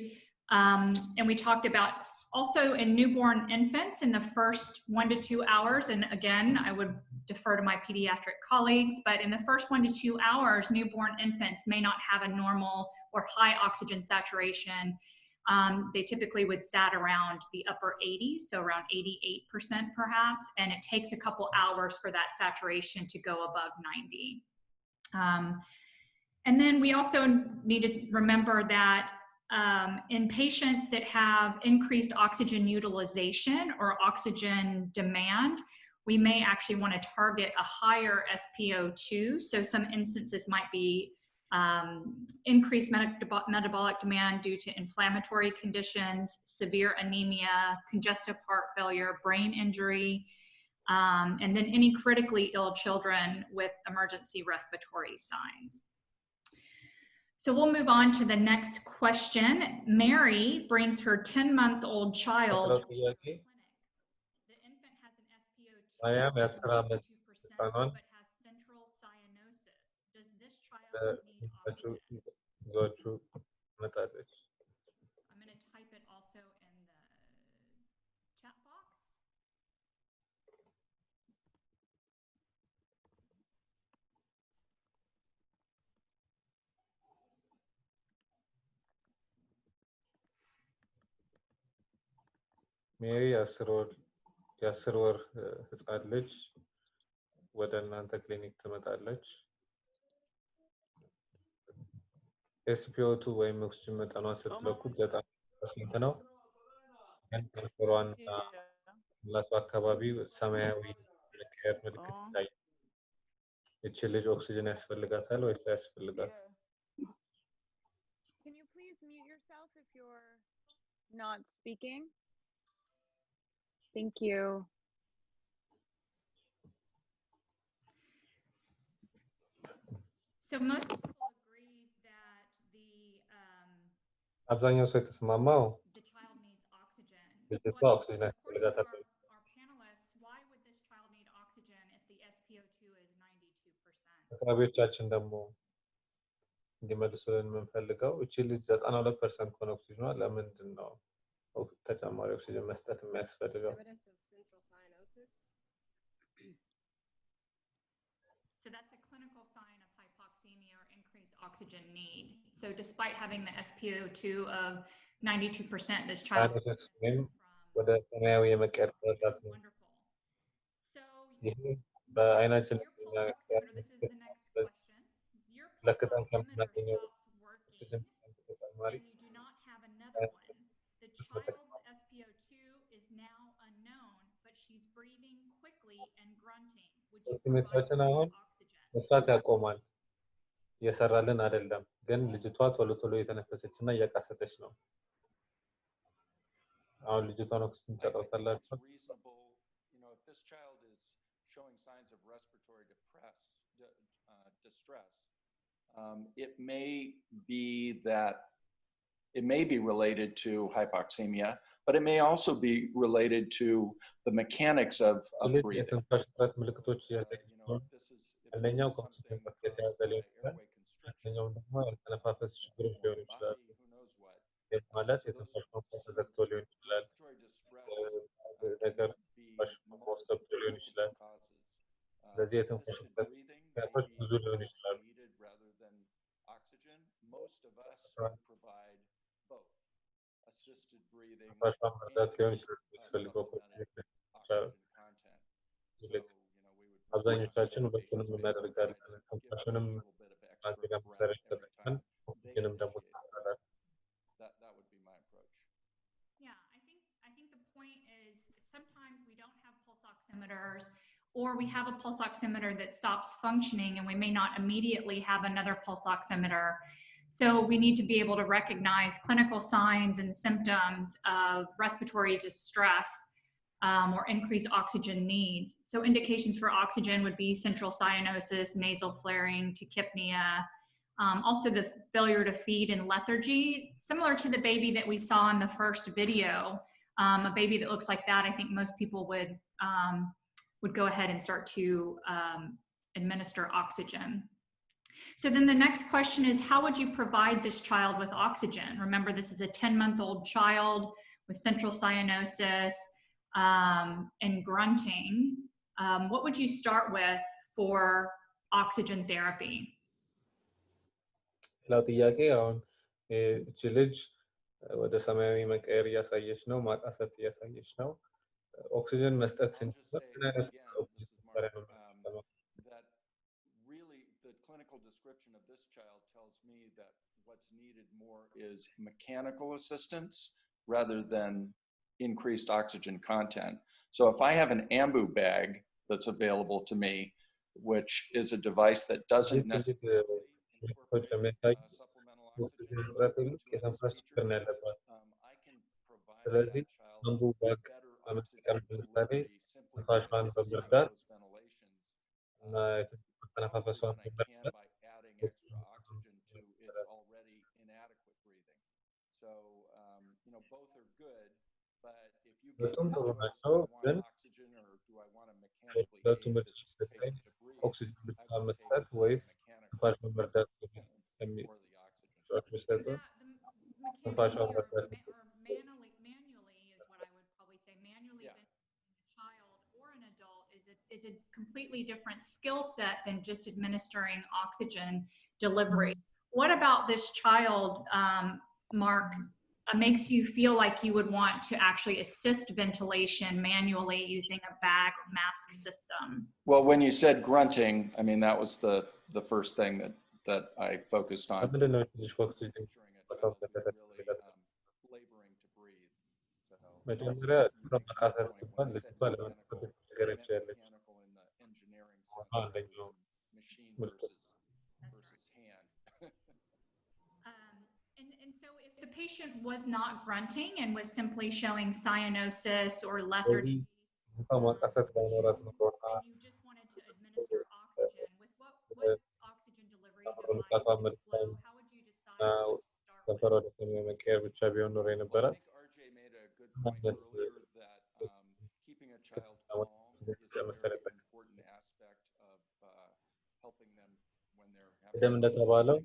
and we talked about also in newborn infants in the first 1 to 2 hours. And again, I would defer to my pediatric colleagues, but in the first 1 to 2 hours, newborn infants may not have a normal or high oxygen saturation. They typically would sat around the upper 80s, so around 88% perhaps, and it takes a couple hours for that saturation to go above 90. And then we also need to remember that in patients that have increased oxygen utilization or oxygen demand, we may actually want to target a higher SpO2. So some instances might be increased metabolic demand due to inflammatory conditions, severe anemia, congestive heart failure, brain injury, and then any critically ill children with emergency respiratory signs. So we'll move on to the next question. Mary brings her 10-month-old child to the clinic. The infant has an SpO2 of 92%, but has central cyanosis. Does this child need oxygen? I'm going to type it also in the chat box. ሜሪ የአስር ወር ህፃን ልጅ ወደ እናንተ ክሊኒክ ትመጣለች። SpO2 ወይም ኦክሲጅን መጠኗን ስትለኩት 90% ነው። ከንፈሯና ምላሷ አካባቢ ሰማያዊ የመቀየር ምልክት ይታያል። እቺ ልጅ ኦክሲጅን ያስፈልጋታል ወይስ አያስፈልጋትም? Can you please mute yourself if you're not speaking? Thank you. So most people agree that አብዛኛው ሰው የተስማማው the child needs oxygen. ልጅቷ ኦክሲጅን ያስፈልጋታል። Our panelists, why would this child need oxygen if the SpO2 is 92%? ተማሪዎቻችን ደግሞ እንዲመልሱልን የምንፈልገው እቺ ልጅ 92% ከሆነ ኦክሲጅኗ ለምንድን ነው ተጨማሪ ኦክሲጅን መስጠት የሚያስፈልገው? So that's a clinical sign of hypoxemia or increased oxygen need. So despite having the SpO2 of 92%, this child ወደ ሰማያዊ የመቀየር ጥረት ነው። ይህ በአይናችን ለክተን ከምናገኘው ተጨማሪ the child's SpO2 is now unknown, but she's breathing quickly and grunting. Would you ስሜታችን አሁን መስራት ያቆማል። እየሰራልን አይደለም፣ ግን ልጅቷ ቶሎ ቶሎ እየተነፈሰችና እያቃሰተች ነው። አሁን ልጅቷን ኦክሲጅን ትሰጣላችሁ? If this child is showing signs of respiratory distress, it may be related to hypoxemia, but it may also be related to the mechanics of breathing. አንደኛው ከኦክሲጅን መፍጨት የተያዘ ሊሆን ይችላል። ሁለተኛው ደግሞ የተነፋፈስ ችግሮች ሊሆኑ ይችላሉ። ይህ ማለት የትንፋሽ ቧንቧ ተዘግቶ ሊሆን ይችላል። ነገር ትንፋሽ ቧንቧ ውስጥ ገብቶ ሊሆን ይችላል። ስለዚህ የትንፋሽ ምክንያቶች ብዙ ሊሆኑ ይችላሉ። ትንፋሿን መርዳት ሊሆን ይችላል የሚያስፈልገው አብዛኞቻችን ሁለቱንም እናደርጋለን። ትንፋሽንም አንደኛ መሳሪያ ተጠቅመን ኦክሲጅንም ደግሞ እንሰራለን። That would be my approach. Yeah, I think the point is sometimes we don't have pulse oximeters, or we have a pulse oximeter that stops functioning and we may not immediately have another pulse oximeter. So we need to be able to recognize clinical signs and symptoms of respiratory distress or increased oxygen needs. So indications for oxygen would be central cyanosis, nasal flaring, tachypnea, also the failure to feed and lethargy, similar to the baby that we saw in the first video. A baby that looks like that, I think most people would go ahead and start to administer oxygen. So then the next question is, how would you provide this child with oxygen? Remember, this is a 10-month-old child with central cyanosis and grunting. What would you start with for oxygen therapy? ሌላው ጥያቄ አሁን እቺ ልጅ ወደ ሰማያዊ መቀየር እያሳየች ነው፣ ማቃሰት እያሳየች ነው። ኦክሲጅን መስጠት ስንጀምር ምን አይነት ኦክሲጅን መሳሪያ ነው የምንጠቀመው? Really, the clinical description of this child tells me that what's needed more is mechanical assistance rather than increased oxygen content. So if I have an AMBU bag that's available to me, which is a device that doesn't necessarily ኦክሲጅን እጥረት ይልቅ የትንፋሽ ችግር ነው ያለባት። ስለዚህ አንዱ ባግ ለመጠቀም ለምሳሌ simply because some of those ventilations ተነፋፈሷን I can by adding extra oxygen to its already inadequate breathing. So, you know, both are good, but if you gave me the choice, do I want oxygen or do I want to mechanically aid this patient to breathe, ኦክሲጅን ብቻ I would take መስጠት the ወይስ mechanical ትንፋሽ መርዳት for the oxygen. የሚሰጠው ትንፋሽ Mechanically መርዳት or manually is what I would probably say. Manually ventilating a child or an adult is a completely different skill set than just administering oxygen delivery. What about this child, Mark, makes you feel like you would want to actually assist ventilation manually using a bag or mask system? Well, when you said grunting, I mean, that was the first thing that I focused on. Laboring to breathe. መጀመሪያ መካሰር ሲባል ልጅቷ ለመንፈስ የተቸገረች ያለች Engineering አንደኛው machine ምልክት versus hand. And so if the patient was not grunting and was simply showing cyanosis or lethargy, ማቃሰት ባይኖራት ኖሮና and you just wanted to administer oxygen, with what oxygen delivery device and flow, how would you decide what to start with? ሰፈር ወደ ሰሜን መቀየር ብቻ ቢሆን ኖሮ የነበራት RJ made a good point earlier that keeping a child calm is a very important aspect of helping them when they're having ቀደም እንደተባለው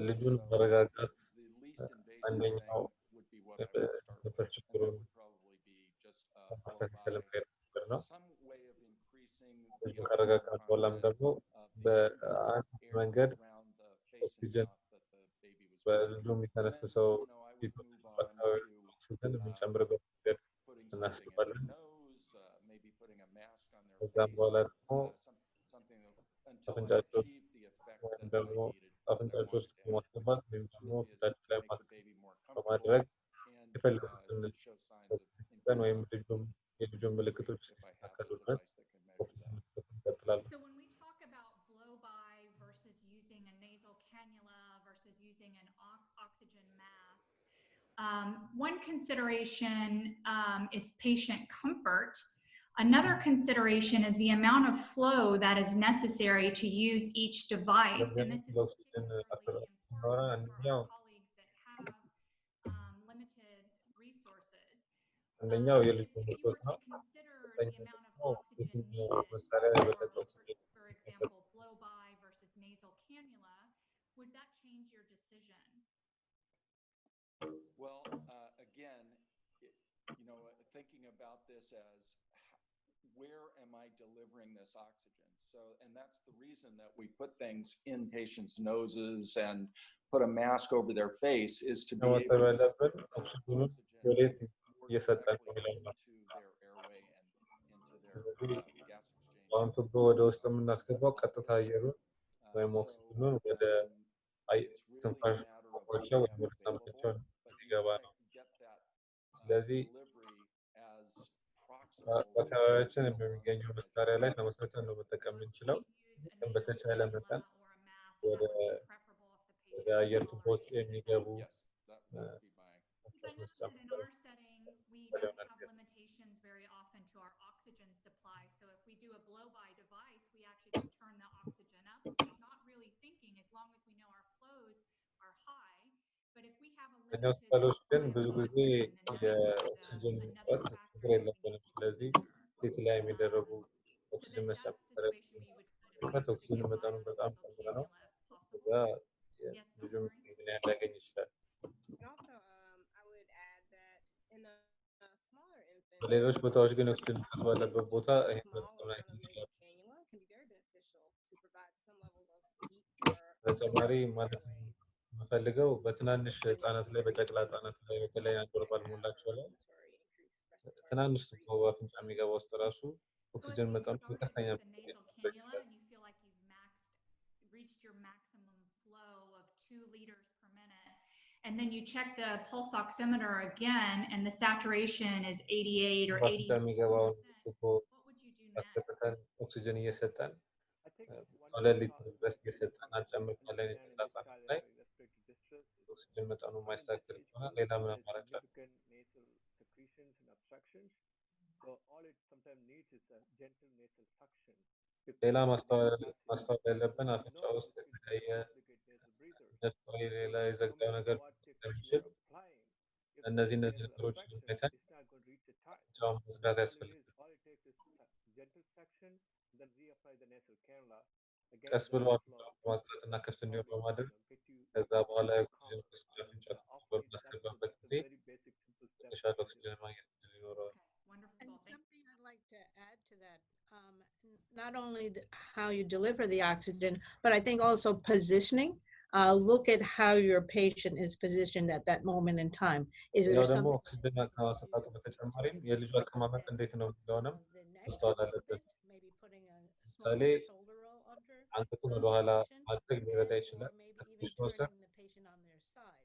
ልጁን ማረጋጋት the least invasive አንደኛው thing would be what I would start with. ነበር ችግሩን Would probably be just ማስተካከል ነገር ነው። some way of increasing ልጁን ካረጋጋት በኋላም ደግሞ በአንድ መንገድ around the face and ኦክሲጅን mouth that the baby was በልጁ የሚተነፍሰው ኦክሲጅን የምንጨምርበት መንገድ putting something in እናስባለን። their nose, maybe putting a mask on their ከዛም face, በኋላ ደግሞ something until I አፍንጫቸው achieve the effect ወይም that I ደግሞ needed. What I አፍንጫቸው ውስጥ wanted to have በማስገባት ወይም ደግሞ is ፊታቸው to ላይ make the baby more comfortable በማድረግ and የፈለጉትን to show signs of ቀን ወይም increased የልጁን ምልክቶች if I have ሲስተካከሉ the ድረስ device that can measure ኦክሲጅን that. መስጠት እንቀጥላለን። So when we talk about blow-by versus using a nasal cannula versus using an oxygen mask, one consideration is patient comfort. Another consideration is the amount of flow that is necessary to use each device. And this is particularly important for our colleagues that have limited resources. አንደኛው If የልጁ you ምልክት were to ነው። consider the ሁለተኛው amount of ደግሞ oxygen የትኛው needed መሳሪያ የበለጠ ኦክሲጅን for example, blow-by versus nasal cannula, would that change your decision? Well, again, you know, thinking about this as where am I delivering this oxygen? So, and that's the reason that we put things in patients' noses and put a mask over their face is to be able ማሰብ ያለብን to ኦክሲጅኑን oxygen ወዴት more እየሰጠን ነው directly የሚለው ነው። into their airway and into their ስለዚህ gas exchange. አሁን ቱቦ ወደ ውስጥ የምናስገባው ቀጥታ አየሩን ወይም ኦክሲጅኑን ወደ ትንፋሽ ቧንቧቸው ወይም ወደ ሳምባቸው እንዲገባ ነው። ስለዚህ በአካባቢያችን በሚገኘው መሳሪያ ላይ ተመስርተን ነው መጠቀም የምንችለው። ግን በተቻለ መጠን ወደ አየር ቱቦ ውስጥ የሚገቡ In our setting, we don't have limitations very often to our oxygen supply. So if we do a blow-by device, we actually just turn the oxygen up, not really thinking as long as we know our flows are high. But if we have a እኛ limited ሆስፒታሎች ግን supply ብዙ of ጊዜ oxygen, then that becomes የኦክሲጅን another እጥረት factor ችግር that we need የለብንም። to ስለዚህ consider. ሴት ላይ የሚደረጉ So ኦክሲጅን መስጫ that's a መሳሪያዎች situation where you would try to ምክንያት to ኦክሲጅን get by መጠኑን with a በጣም nasal ጨምረ ነው cannula if ከዛ possible. Yes, ልጁም don't worry. ምን ያህል ሊያገኝ ይችላል። And also, I would add that in a smaller infant, በሌሎች ቦታዎች ግን ኦክሲጅን እጥረት ባለበት ቦታ a ይሄን small መጠቀም amount of ይችላል። nasal cannula can be very beneficial to provide some level of deep or በተጨማሪ ማለት የምፈልገው በትናንሽ ህጻናት ላይ በጨቅላ ህጻናት ላይ በተለይ አንድ ወር ባልሞላቸው ላይ ትናንሽ ቱቦ በአፍንጫ የሚገባ ውስጥ ራሱ ኦክሲጅን መጠኑ ከፍተኛ with the nasal cannula and you feel like you've reached your maximum flow of 2 liters per minute, and then you check the pulse oximeter again and the saturation is 88 or በአፍንጫ የሚገባውን ቱቦ 80%, what would you do next? አስገብተን ኦክሲጅን እየሰጠን I think one 2 ሊትር ድረስ እየሰጠን አጨምር ካለን የጨቅላ ህጻናት ላይ ኦክሲጅን መጠኑ የማይስተካከል ከሆነ ሌላ ምን አማራጭ አለ? significant nasal secretions and obstructions. So all it sometimes needs is a gentle nasal suction. ሌላ ማስተዋል ያለብን አፍንጫ ውስጥ የተለያየ ሌላ የዘጋው ነገር ስለሚችል እነዚህ ነገሮችን አይተን አፍንጫውን መዝጋት ያስፈልጋል። ቀስ ብሎ አፍንጫውን በማዝጋትና ክፍት እንዲሆን በማድረግ ከዛ በኋላ የኦክሲጅን ወደ አፍንጫ በማስገባበት ጊዜ የተሻለ ኦክሲጅን ማግኘት ይኖረዋል። And something I'd like to add to that, not only how you deliver the oxygen, but I think also positioning. Look at how your patient is positioned at that moment in time. Is there something ኦክሲጅን ከማሰጣጡ በተጨማሪም የልጁ አቀማመጥ እንዴት ነው የሚለውንም ማስተዋል አለበት። ለምሳሌ አንገቱን ወደኋላ ማድረግ ሊረዳ ይችላል። ከትንሽ መውሰድ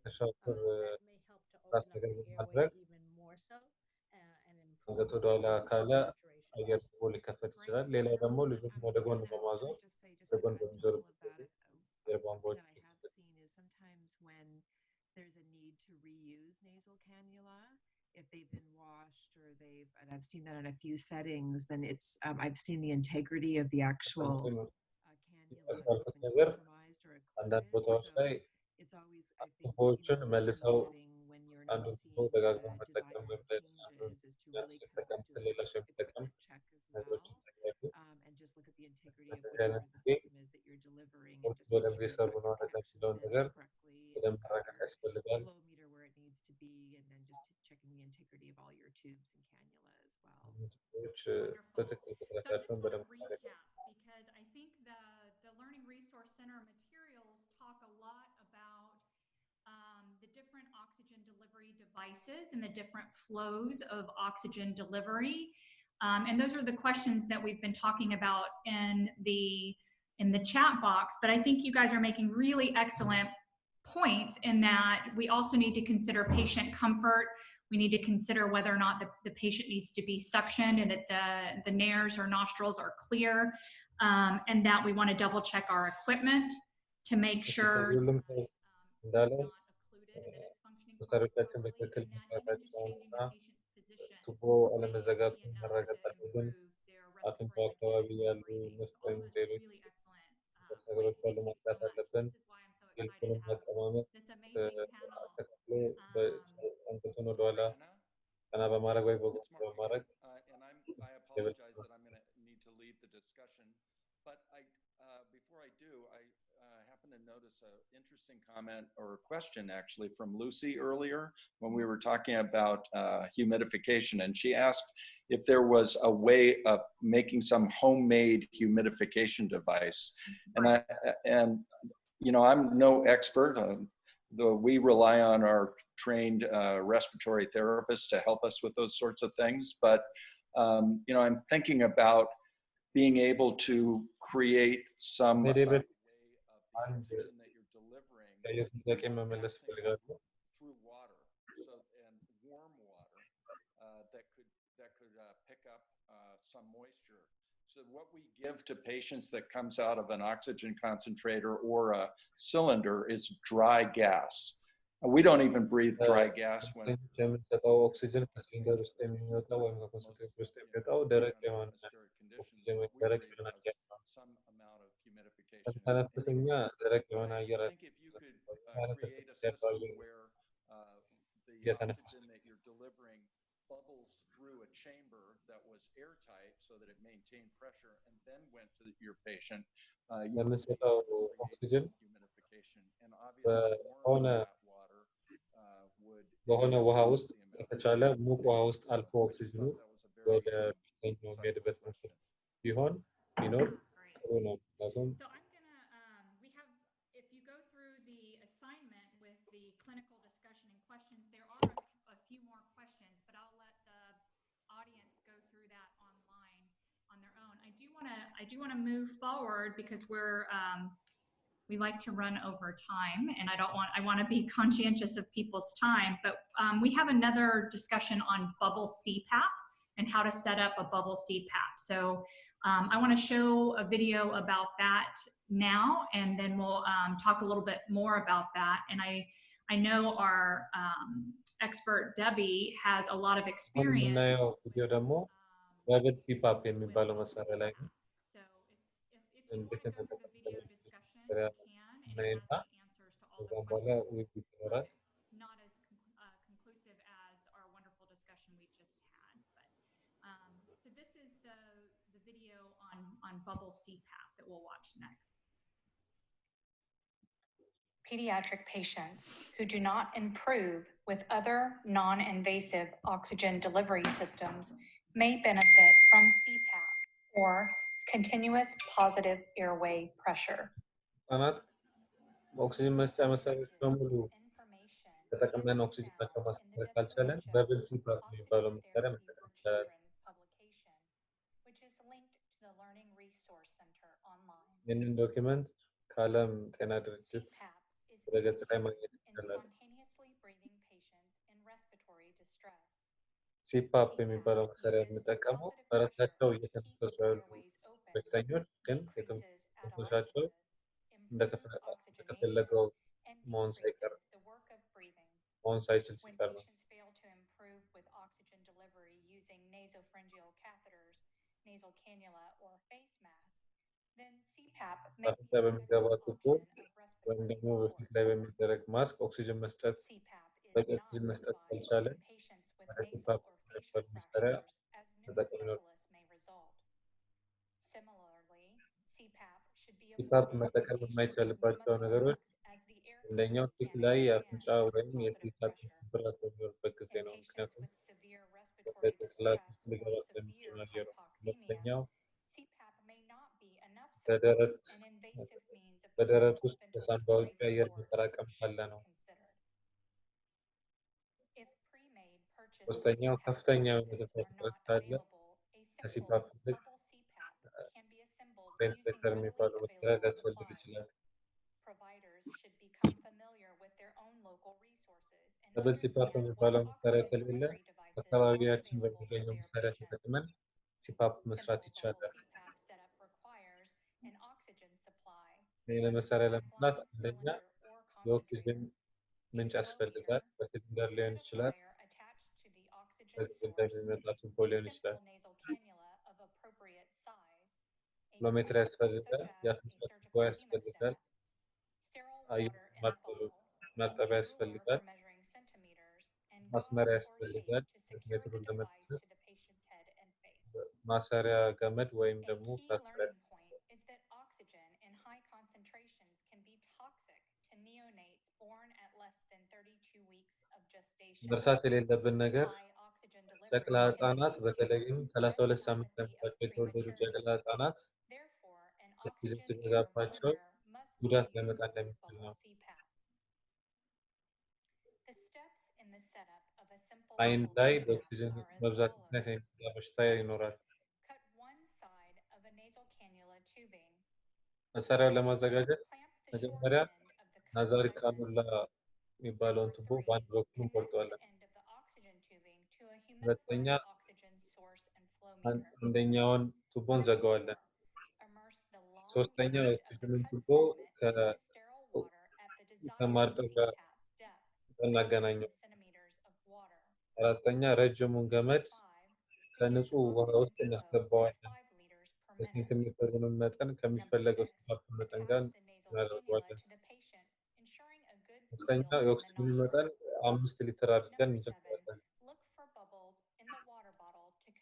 ከሻፍር ራስ ነገር ማድረግ አንገቱ ወደኋላ ካለ አየር ቱቦ ሊከፈት ይችላል። ሌላው ደግሞ ልጁን ወደ ጎን በማዞር ወደ ጎን በሚዞርበት ጊዜ የቧንቧዎች there's a need to reuse nasal cannula if they've been washed or and I've seen that in a few settings, then it's I've seen the integrity of the actual cannula has been compromised or occluded. So it's always, I think, when you're not seeing desired changes is to really kind of do a check as well, and just look at the integrity of whatever the system is that you're delivering and just make sure that it connections in correctly, flow meter where it needs to be, and then just checking the integrity of all your tubes and cannula as well. So I just want to recap because I think the Learning Resource Center materials talk a lot about the different oxygen delivery devices and the different flows of oxygen delivery. And those are the questions that we've been talking about in the chat box. But I think you guys are making really excellent points in that we also need to consider patient comfort. We need to consider whether or not the patient needs to be suctioned and that the nares or nostrils are clear, and that we want to double check our equipment to make sure መሳሪያዎቻችን በትክክል መስራታቸውንና ቱቦ አለመዘጋቱን ማረጋገጥ አለብን። አፍንጫ አካባቢ ያሉ ውስጥ ወይም ሌሎች ነገሮች ካሉ ማጥራት አለብን። የልጁንም አቀማመጥ አስተካክሎ አንገቱን ወደኋላ ቀና በማድረግ ወይ በጎን በማድረግ before I do, I happen to notice an interesting comment or question actually from Lucy earlier when we were talking about humidification, and she asked if there was a way of making some homemade humidification device. And you know, I'm no expert, though we rely on our trained respiratory therapists to help us with those sorts of things. But you know, I'm thinking about being able to create some way of oxygen that you're delivering through water, and warm water that could pick up some moisture. So what we give to patients that comes out of an oxygen concentrator or a cylinder is dry gas. We don't even breathe dry gas when oxygen some amount of humidification. I think if you could create a system where the oxygen that you're delivering bubbles through a chamber that was airtight so that it maintained pressure and then went to your patient, you would oxygen humidification. And obviously warm that water would በሆነ ውሃ ውስጥ ከተቻለ ሙቅ ውሃ ውስጥ አልፎ ኦክሲጅኑ ወደ ፊተኛው የሚሄድበት መንገድ ቢሆን ቢኖር ጥሩ ነው። ምክንያቱም if you go through the assignment with the clinical discussion and questions, there are a few more questions, but I'll let the audience go through that online on their own. I do want to move forward because we like to run over time, and I want to be conscientious of people's time, but we have another discussion on bubble CPAP and how to set up a bubble CPAP. So I want to show a video about that now, and then we'll talk a little bit more about that. And I know our expert Debbie has a lot of experience ዳብል ሲፓፕ የሚባለው መሳሪያ ላይ ነው። So if you want to go through the video discussion, you can, and it እናይና has the answers to all the ከዛም በኋላ questions. ውይይት ይኖራል። Not as conclusive as our wonderful discussion we just had. But so this is the video on bubble CPAP that we'll watch next. Pediatric patients who do not improve with other non-invasive oxygen delivery systems may benefit from CPAP or continuous positive airway pressure. ህጻናት ኦክሲጅን መስጫ መሳሪያዎች በሙሉ ተጠቅመን ኦክሲጅናቸውን ማስቀረት ካልቻለን ደብል ሲፓፕ የሚባለው መሳሪያ መጠቀም ይቻላል። ይህንን ዶክመንት ከዓለም ጤና ድርጅት ድረገጽ ላይ ማግኘት ይቻላል። ሲፓፕ የሚባለው መሳሪያ የሚጠቀመው በራሳቸው እየተነፈሱ ያሉ በሽተኞች ግን የተንፈሳቸው እንደተፈለገው መሆን ሳይቀር መሆን ሳይችል ሲቀር ነው። በአፍንጫ በሚገባ ቱቦ ወይም ደግሞ በፊት ላይ በሚደረግ ማስክ ኦክሲጅን መስጠት በቂ ኦክሲጅን መስጠት ካልቻለ ወደ ሲፓፕ የሚባል መሳሪያ መጠቀም ይኖርበታል። ሲፓፕ መጠቀም የማይቻልባቸው ነገሮች አንደኛው ፊት ላይ የአፍንጫ ወይም የፊት ስብራት በሚኖርበት ጊዜ ነው። ምክንያቱም ወደ ጭንቅላት ውስጥ ሊገባ ስለሚችል አየሩ። ሁለተኛው በደረት ውስጥ ከሳንባ ውጭ አየር መጠራቀም ካለ ነው። ሶስተኛው ከፍተኛ የሆነ ትንፋሽ እጥረት ካለ ከሲፓፕ ይልቅ ቬንቲሌተር የሚባለው መሳሪያ ሊያስፈልግ ይችላል። ደብል ሲፓፕ የሚባለው መሳሪያ ከሌለ አካባቢያችን በሚገኘው መሳሪያ ተጠቅመን ሲፓፕ መስራት ይቻላል። ይህን መሳሪያ ለመስራት አንደኛ የኦክሲጅን ምንጭ ያስፈልጋል። በሲሊንደር ሊሆን ይችላል፣ በግድግዳ የሚመጣ ቱቦ ሊሆን ይችላል። ኪሎሜትር ያስፈልጋል፣ የአፍንጫ ቱቦ ያስፈልጋል፣ አየር ማጠቢያ ያስፈልጋል፣ ማስመሪያ ያስፈልጋል። ሜትሩን ለመለካት ማሰሪያ ገመድ ወይም ደግሞ ታስሪያ መርሳት የሌለብን ነገር ጨቅላ ህጻናት በተለይም 32 ሳምንት ለሚባቸው የተወለዱ ጨቅላ ህጻናት ኦክሲጅን ሲበዛባቸው ጉዳት ሊያመጣ እንደሚችል ነው። አይን ላይ በኦክሲጅን መብዛት ምክንያት የሚመጣ በሽታ ይኖራል። መሳሪያውን ለማዘጋጀት መጀመሪያ ናዛሪ ካኑላ የሚባለውን ቱቦ በአንድ በኩል እንቆርጠዋለን። ሁለተኛ አንደኛውን ቱቦ እንዘጋዋለን። ሶስተኛ ኦክሲጅኑን ቱቦ ከማርጠብ ጋር እናገናኘው። አራተኛ ረጅሙን ገመድ ከንጹህ ውሃ ውስጥ እናስገባዋለን። የሴንቲሜትሩንም መጠን ከሚፈለገው ሲፓፕ መጠን ጋር እናደርገዋለን። አምስተኛ የኦክሲጅኑ መጠን 5 ሊትር አድርገን እንጨምራለን።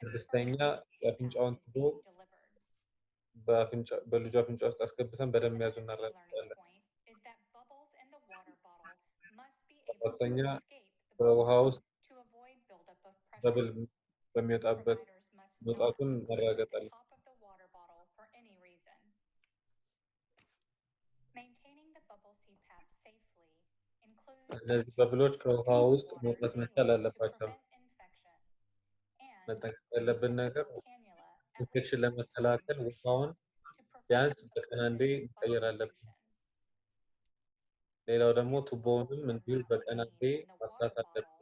ስድስተኛ የአፍንጫውን ቱቦ በልጁ አፍንጫ ውስጥ አስገብተን በደንብ መያዙን እናረጋግጣለን። ሰባተኛ በውሃ ውስጥ በብል በሚወጣበት መውጣቱን እናረጋግጣለን። እነዚህ በብሎች ከውሃ ውስጥ መውጣት መቻል አለባቸው። መጠንቀቅ ያለብን ነገር ኢንፌክሽን ለመከላከል ውሃውን ቢያንስ በቀን አንዴ መቀየር አለብን። ሌላው ደግሞ ቱቦውንም እንዲሁ በቀን አንዴ ማጽዳት አለብን።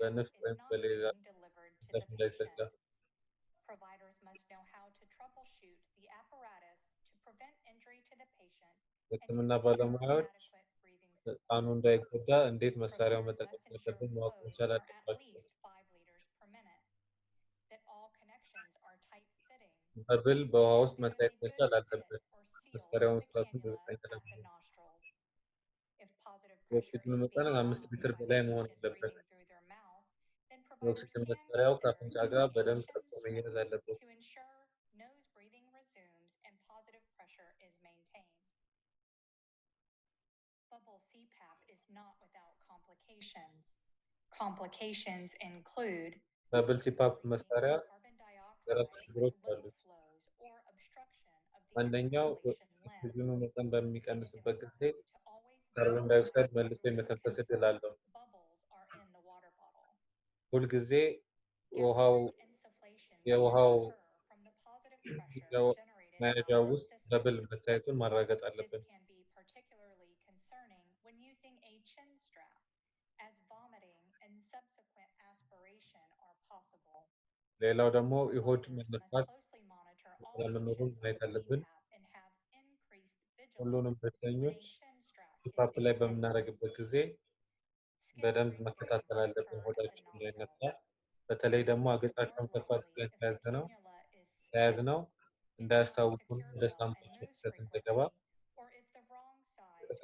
በንፍጥ ወይም በሌላ እንዳይዘጋ። የሕክምና ባለሙያዎች ህፃኑ እንዳይጎዳ እንዴት መሳሪያው መጠቀም እንዳለብን ማወቅ መቻል አለባቸው። በብል በውሃ ውስጥ መታየት መቻል አለበት። መስፈሪያውን ስራቱን በዘጠኝ ለመሆን የኦክሲጅኑ መጠን 5 ሊትር በላይ መሆን አለበት። የኦክሲጅን መስፈሪያው ከአፍንጫ ጋር በደንብ ጠብቆ መያዝ አለበት። Bubble CPAP is not without complications. Complications include በብል ሲፓፕ መሳሪያ የራሱ ችግሮች አሉት። አንደኛው ኦክሲጅኑ መጠን በሚቀንስበት ጊዜ ካርቦን ዳይኦክሳይድ መልሶ የመተንፈስ እድል አለው። ሁልጊዜ የውሃው መያዣ ውስጥ በብል መታየቱን ማረጋገጥ አለብን። ሌላው ደግሞ የሆድ መነፋት ለመኖሩን ማየት አለብን። ሁሉንም በሽተኞች ሲፓፕ ላይ በምናደርግበት ጊዜ በደንብ መከታተል አለብን። ሆዳችን እንዳይነፋ፣ በተለይ ደግሞ አገጫቸውን ከፍ አድርገን ከያዝነው እንዳያስታውቁን ወደ ሳምባቸው እንዳይገባ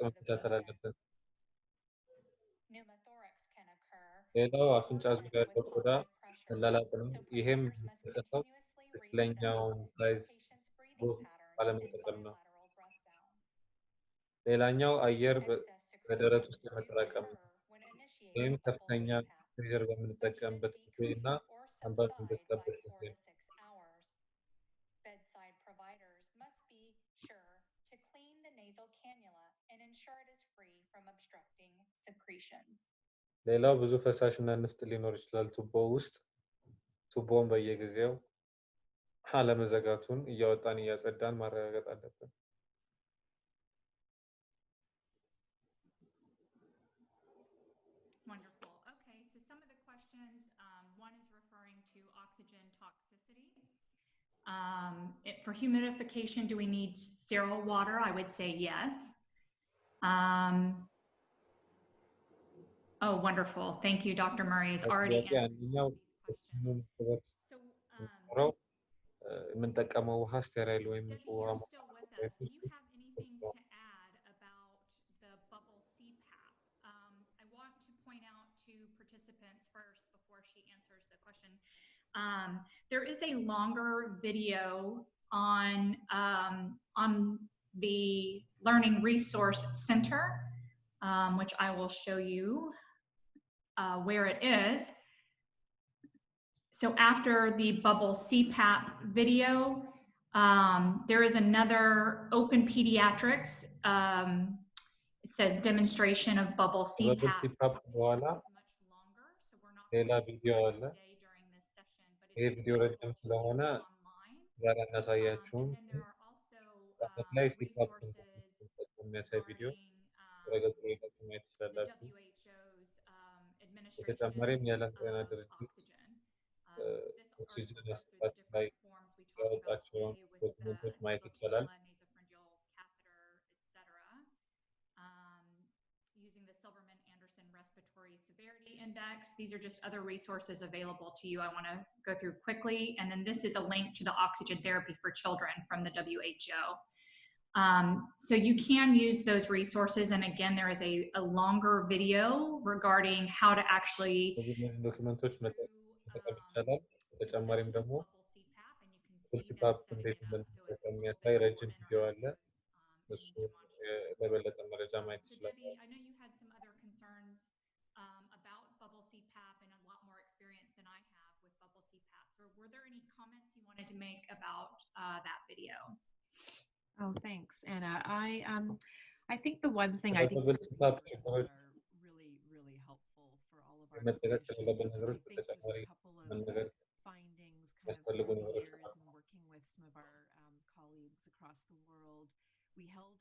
መከታተል አለብን። ሌላው አፍንጫ ዙሪያ ያለው ቆዳ መላላጥ ነው። ይሄም የሚከሰተው ትክክለኛውን ሳይዝ ባለመጠቀም ነው። ሌላኛው አየር በደረት ውስጥ የመጠራቀም ነው። ይህም ከፍተኛ ፕሬሸር በምንጠቀምበት ጊዜ እና ሳምባ በምንጠቀምበት ጊዜ ነው። ሌላው ብዙ ፈሳሽና ንፍጥ ሊኖር ይችላል ቱቦ ውስጥ። ቱቦውን በየጊዜው አለመዘጋቱን እያወጣን እያጸዳን ማረጋገጥ አለብን። Wonderful. Okay, so some of the questions, one is referring to oxygen toxicity. For humidification, do we need sterile water? I would say yes. Oh, wonderful. Thank you. Dr. Murray has already answered these questions. So, የምንጠቀመው ውሃ ስቴራይል ወይም Debbie, you're still with us. Do you have anything to add about the bubble CPAP? I want to point out to participants first before she answers the question. There is a longer video on the Learning Resource Center, which I will show you where it is. So after the bubble CPAP video, there is another Open Pediatrics. It says demonstration of bubble CPAP. በኋላ ሌላ ቪዲዮ አለ። ይህ ቪዲዮ ረጅም ስለሆነ ዛሬ እናሳያችሁም። ላይ ሲፓፕ የሚያሳይ ቪዲዮ ረገጥ ማየት ትችላላችሁ። በተጨማሪም የዓለም ጤና ድርጅት ኦክሲጅን አሰጣጥ ላይ ያወጣቸውን ዶክመንቶች ማየት ይቻላል። Using the Silverman-Anderson Respiratory Severity Index. These are just other resources available to you. I want to go through quickly. And then this is a link to the oxygen therapy for children from the WHO. So you can use those resources. And again, there is a longer video regarding how to actually በተጨማሪም ደግሞ ሲፓፕ እንዴት እንደምንጠቀም የሚያሳይ ረጅም ቪዲዮ አለ። እሱ ለበለጠ መረጃ ማየት ይችላል። I know you had some other concerns about bubble CPAP and a lot more experience than I have with bubble CPAP. So were there any comments you wanted to make about that video? Oh, thanks, Anna. I think the one thing I think are really helpful for all of our clinicians. I think just a couple of findings kind of over the years and working with some of our colleagues across the world. We held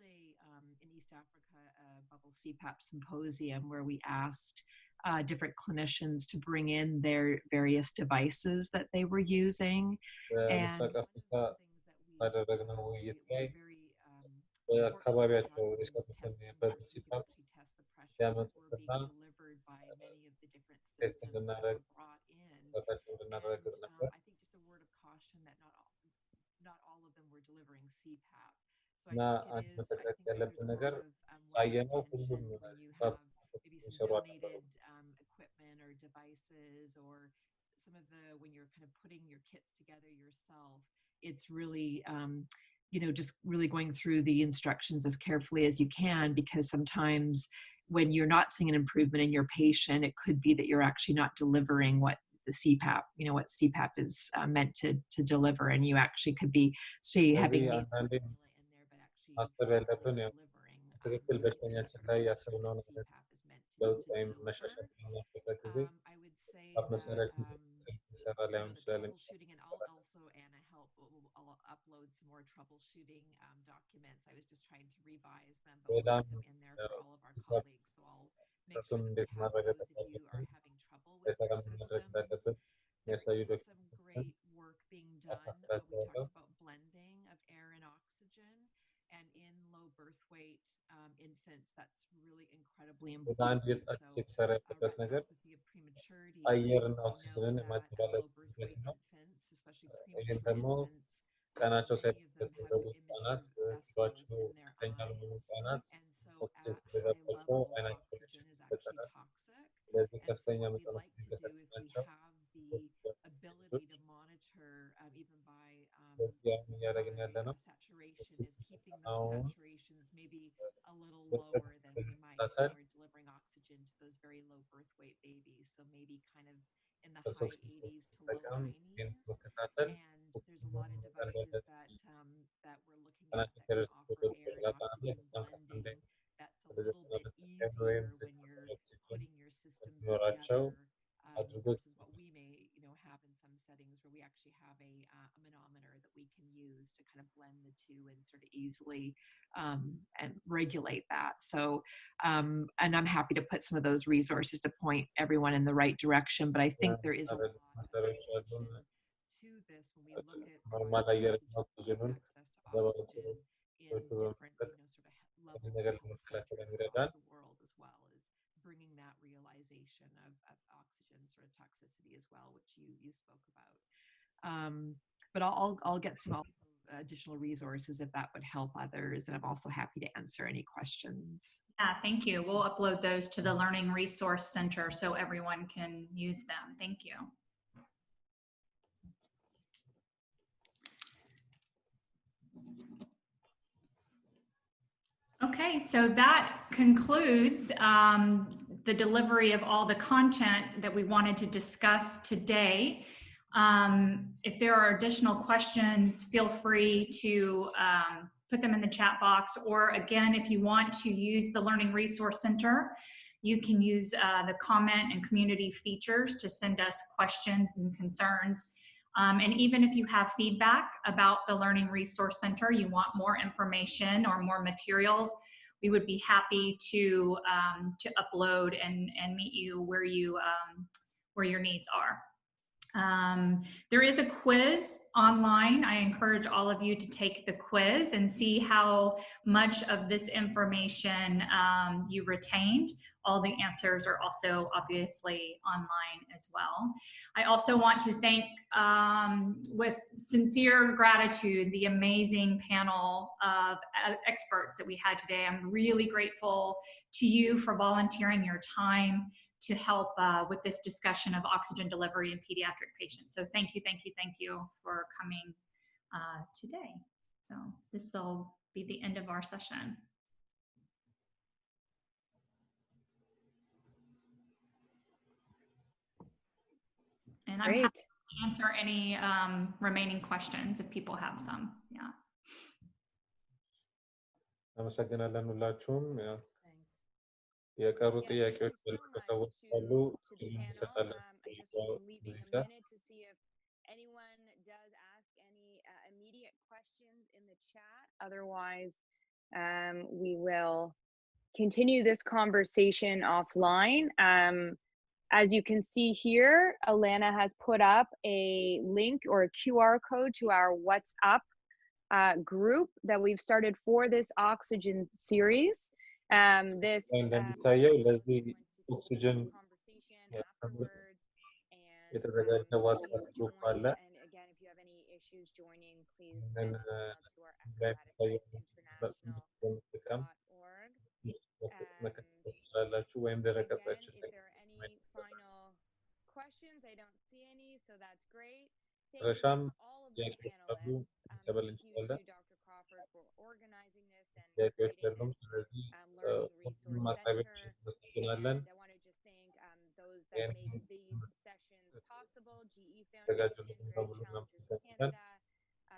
in East Africa a bubble CPAP symposium where we asked different clinicians to bring in their various devices that they were using. And one of the things that we very በአካባቢያቸው to test the pressures that were being delivered by many of the different systems that were brought in. And I think just a word of caution discussion that not all of them were delivering CPAP. So እና አንድ መጠቀስ ያለብን ነገር አየነው ሁሉም ስፓፕ maybe some donated equipment or devices, or some of the, when you're kind of putting your kits together yourself, it's really just really going through the instructions as carefully as you can, because sometimes when you're not seeing an improvement in your patient, it could be that you're actually not delivering what the CPAP, what CPAP is meant to deliver, and you actually could be, say, having in there, but actually ትክክል በሽተኛችን ላይ ያሰብነው ነገር ለውጥ ወይም መሻሻል በሚያስፈልግበት ጊዜ ስፓፕ መሰረት ሰራ ላይሆን ይችላል። Troubleshooting, and also Anna I'll upload some more troubleshooting documents. I was just trying to revise them, but we'll put them in there for all of our colleagues. So I'll make sure that we have those of you who are having trouble with your systems. There's some great work being done. We talked about blending of air and oxygen, and in low birth weight infants, that's really incredibly important. የተሰራ ያለበት ነገር Prematurity, አየርና ኦክሲጅንን ማፈላለግ ነው። ይህም ደግሞ ቀናቸው ሳይፈተሩ ህጻናት ሯቸው ከፍተኛ ለሆኑ ህጻናት ኦክሲጅን ሲበዛባቸው አይናቸው ይፈጠራል። ስለዚህ ከፍተኛ መጠን ኦክሲጅን ከሰጠናቸው አሁን እያደረግን ያለ ነው አሁን delivering oxygen to those very low birth weight babies, so maybe kind of in the high 80s to low 90s. And there's a lot of devices that we're looking at that can offer air and oxygen blending. That's a little bit easier when you're putting your systems together versus what we may have in some settings where we actually have a manometer that we can use to kind of blend the two and sort of easily and regulate that. So and I'm happy to put some of those resources to point everyone in the right direction, but I think there is a lot of attention to this when we look at access to oxygen in different sort of levels of health centers across the world, as well as bringing that realization of oxygen sort of toxicity as well, which you spoke about. But I'll get some additional resources if that would help others, and I'm also happy to answer any questions. Yeah, thank you. We'll upload those to the Learning Resource Center so everyone can use them. Thank you. Okay, so that concludes the delivery of all the content that we wanted to discuss today. If there are additional questions, feel free to put them in the chat box, or again, if you want to use the Learning Resource Center, you can use the comment and community features to send us questions and concerns. And even if you have feedback about the Learning Resource Center, you want more information or more materials, we would be happy to upload and meet you where your needs are. There is a quiz online. I encourage all of you to take the quiz and see how much of this information you retained. All the answers are also obviously online as well. I also want to thank, with sincere gratitude, the amazing panel of experts that we had today. I'm really grateful to you for volunteering your time to help with this discussion of oxygen delivery in pediatric patients. So thank you, thank you, thank you for coming today. So this will be the end of our session. And I'm happy to answer any remaining questions if people have some. Yeah. አመሰግናለን ሁላችሁም። የቀሩ ጥያቄዎች ሰዎች ካሉ እንሰጣለን። Anyone does ask any immediate questions in the chat. Otherwise, we will continue this conversation offline. As you can see here, Alana has put up a link or a QR code to our WhatsApp group that we've started for this oxygen series. This እንደሚታየው ለዚህ ኦክሲጅን የተዘጋጀ ዋትስአፕ ግሩፕ አለ። issues joining, please And send then an email to our like acrobaticsinternational.org. وين Again, درجة if there are any final questions, I don't see any, so that's great. Thank you رشام to all of the panelists. قبل إن Thank شاء you الله to Dr. Crawford for organizing this and يا creating كيف لهم this الذي learning resource ما تعبت center. مسكنا And لنا I want to just thank those that make these sessions possible, GE تجاهل Foundation, لهم Great قبل ما Challenges of نسكن Canada,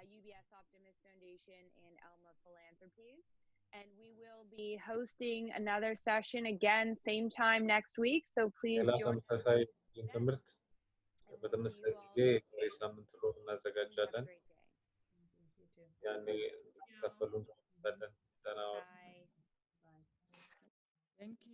UBS Optimist Foundation, and Elma Philanthropies. And we will be hosting another session again, same time next week. So please لا join us. تمساساي ينتمرت And we'll بدنا see you all نسجل next week. رئيس من تروح Have a نزجاجلا great day. You too. يعني تفضلون Bye. Bye. Thank you.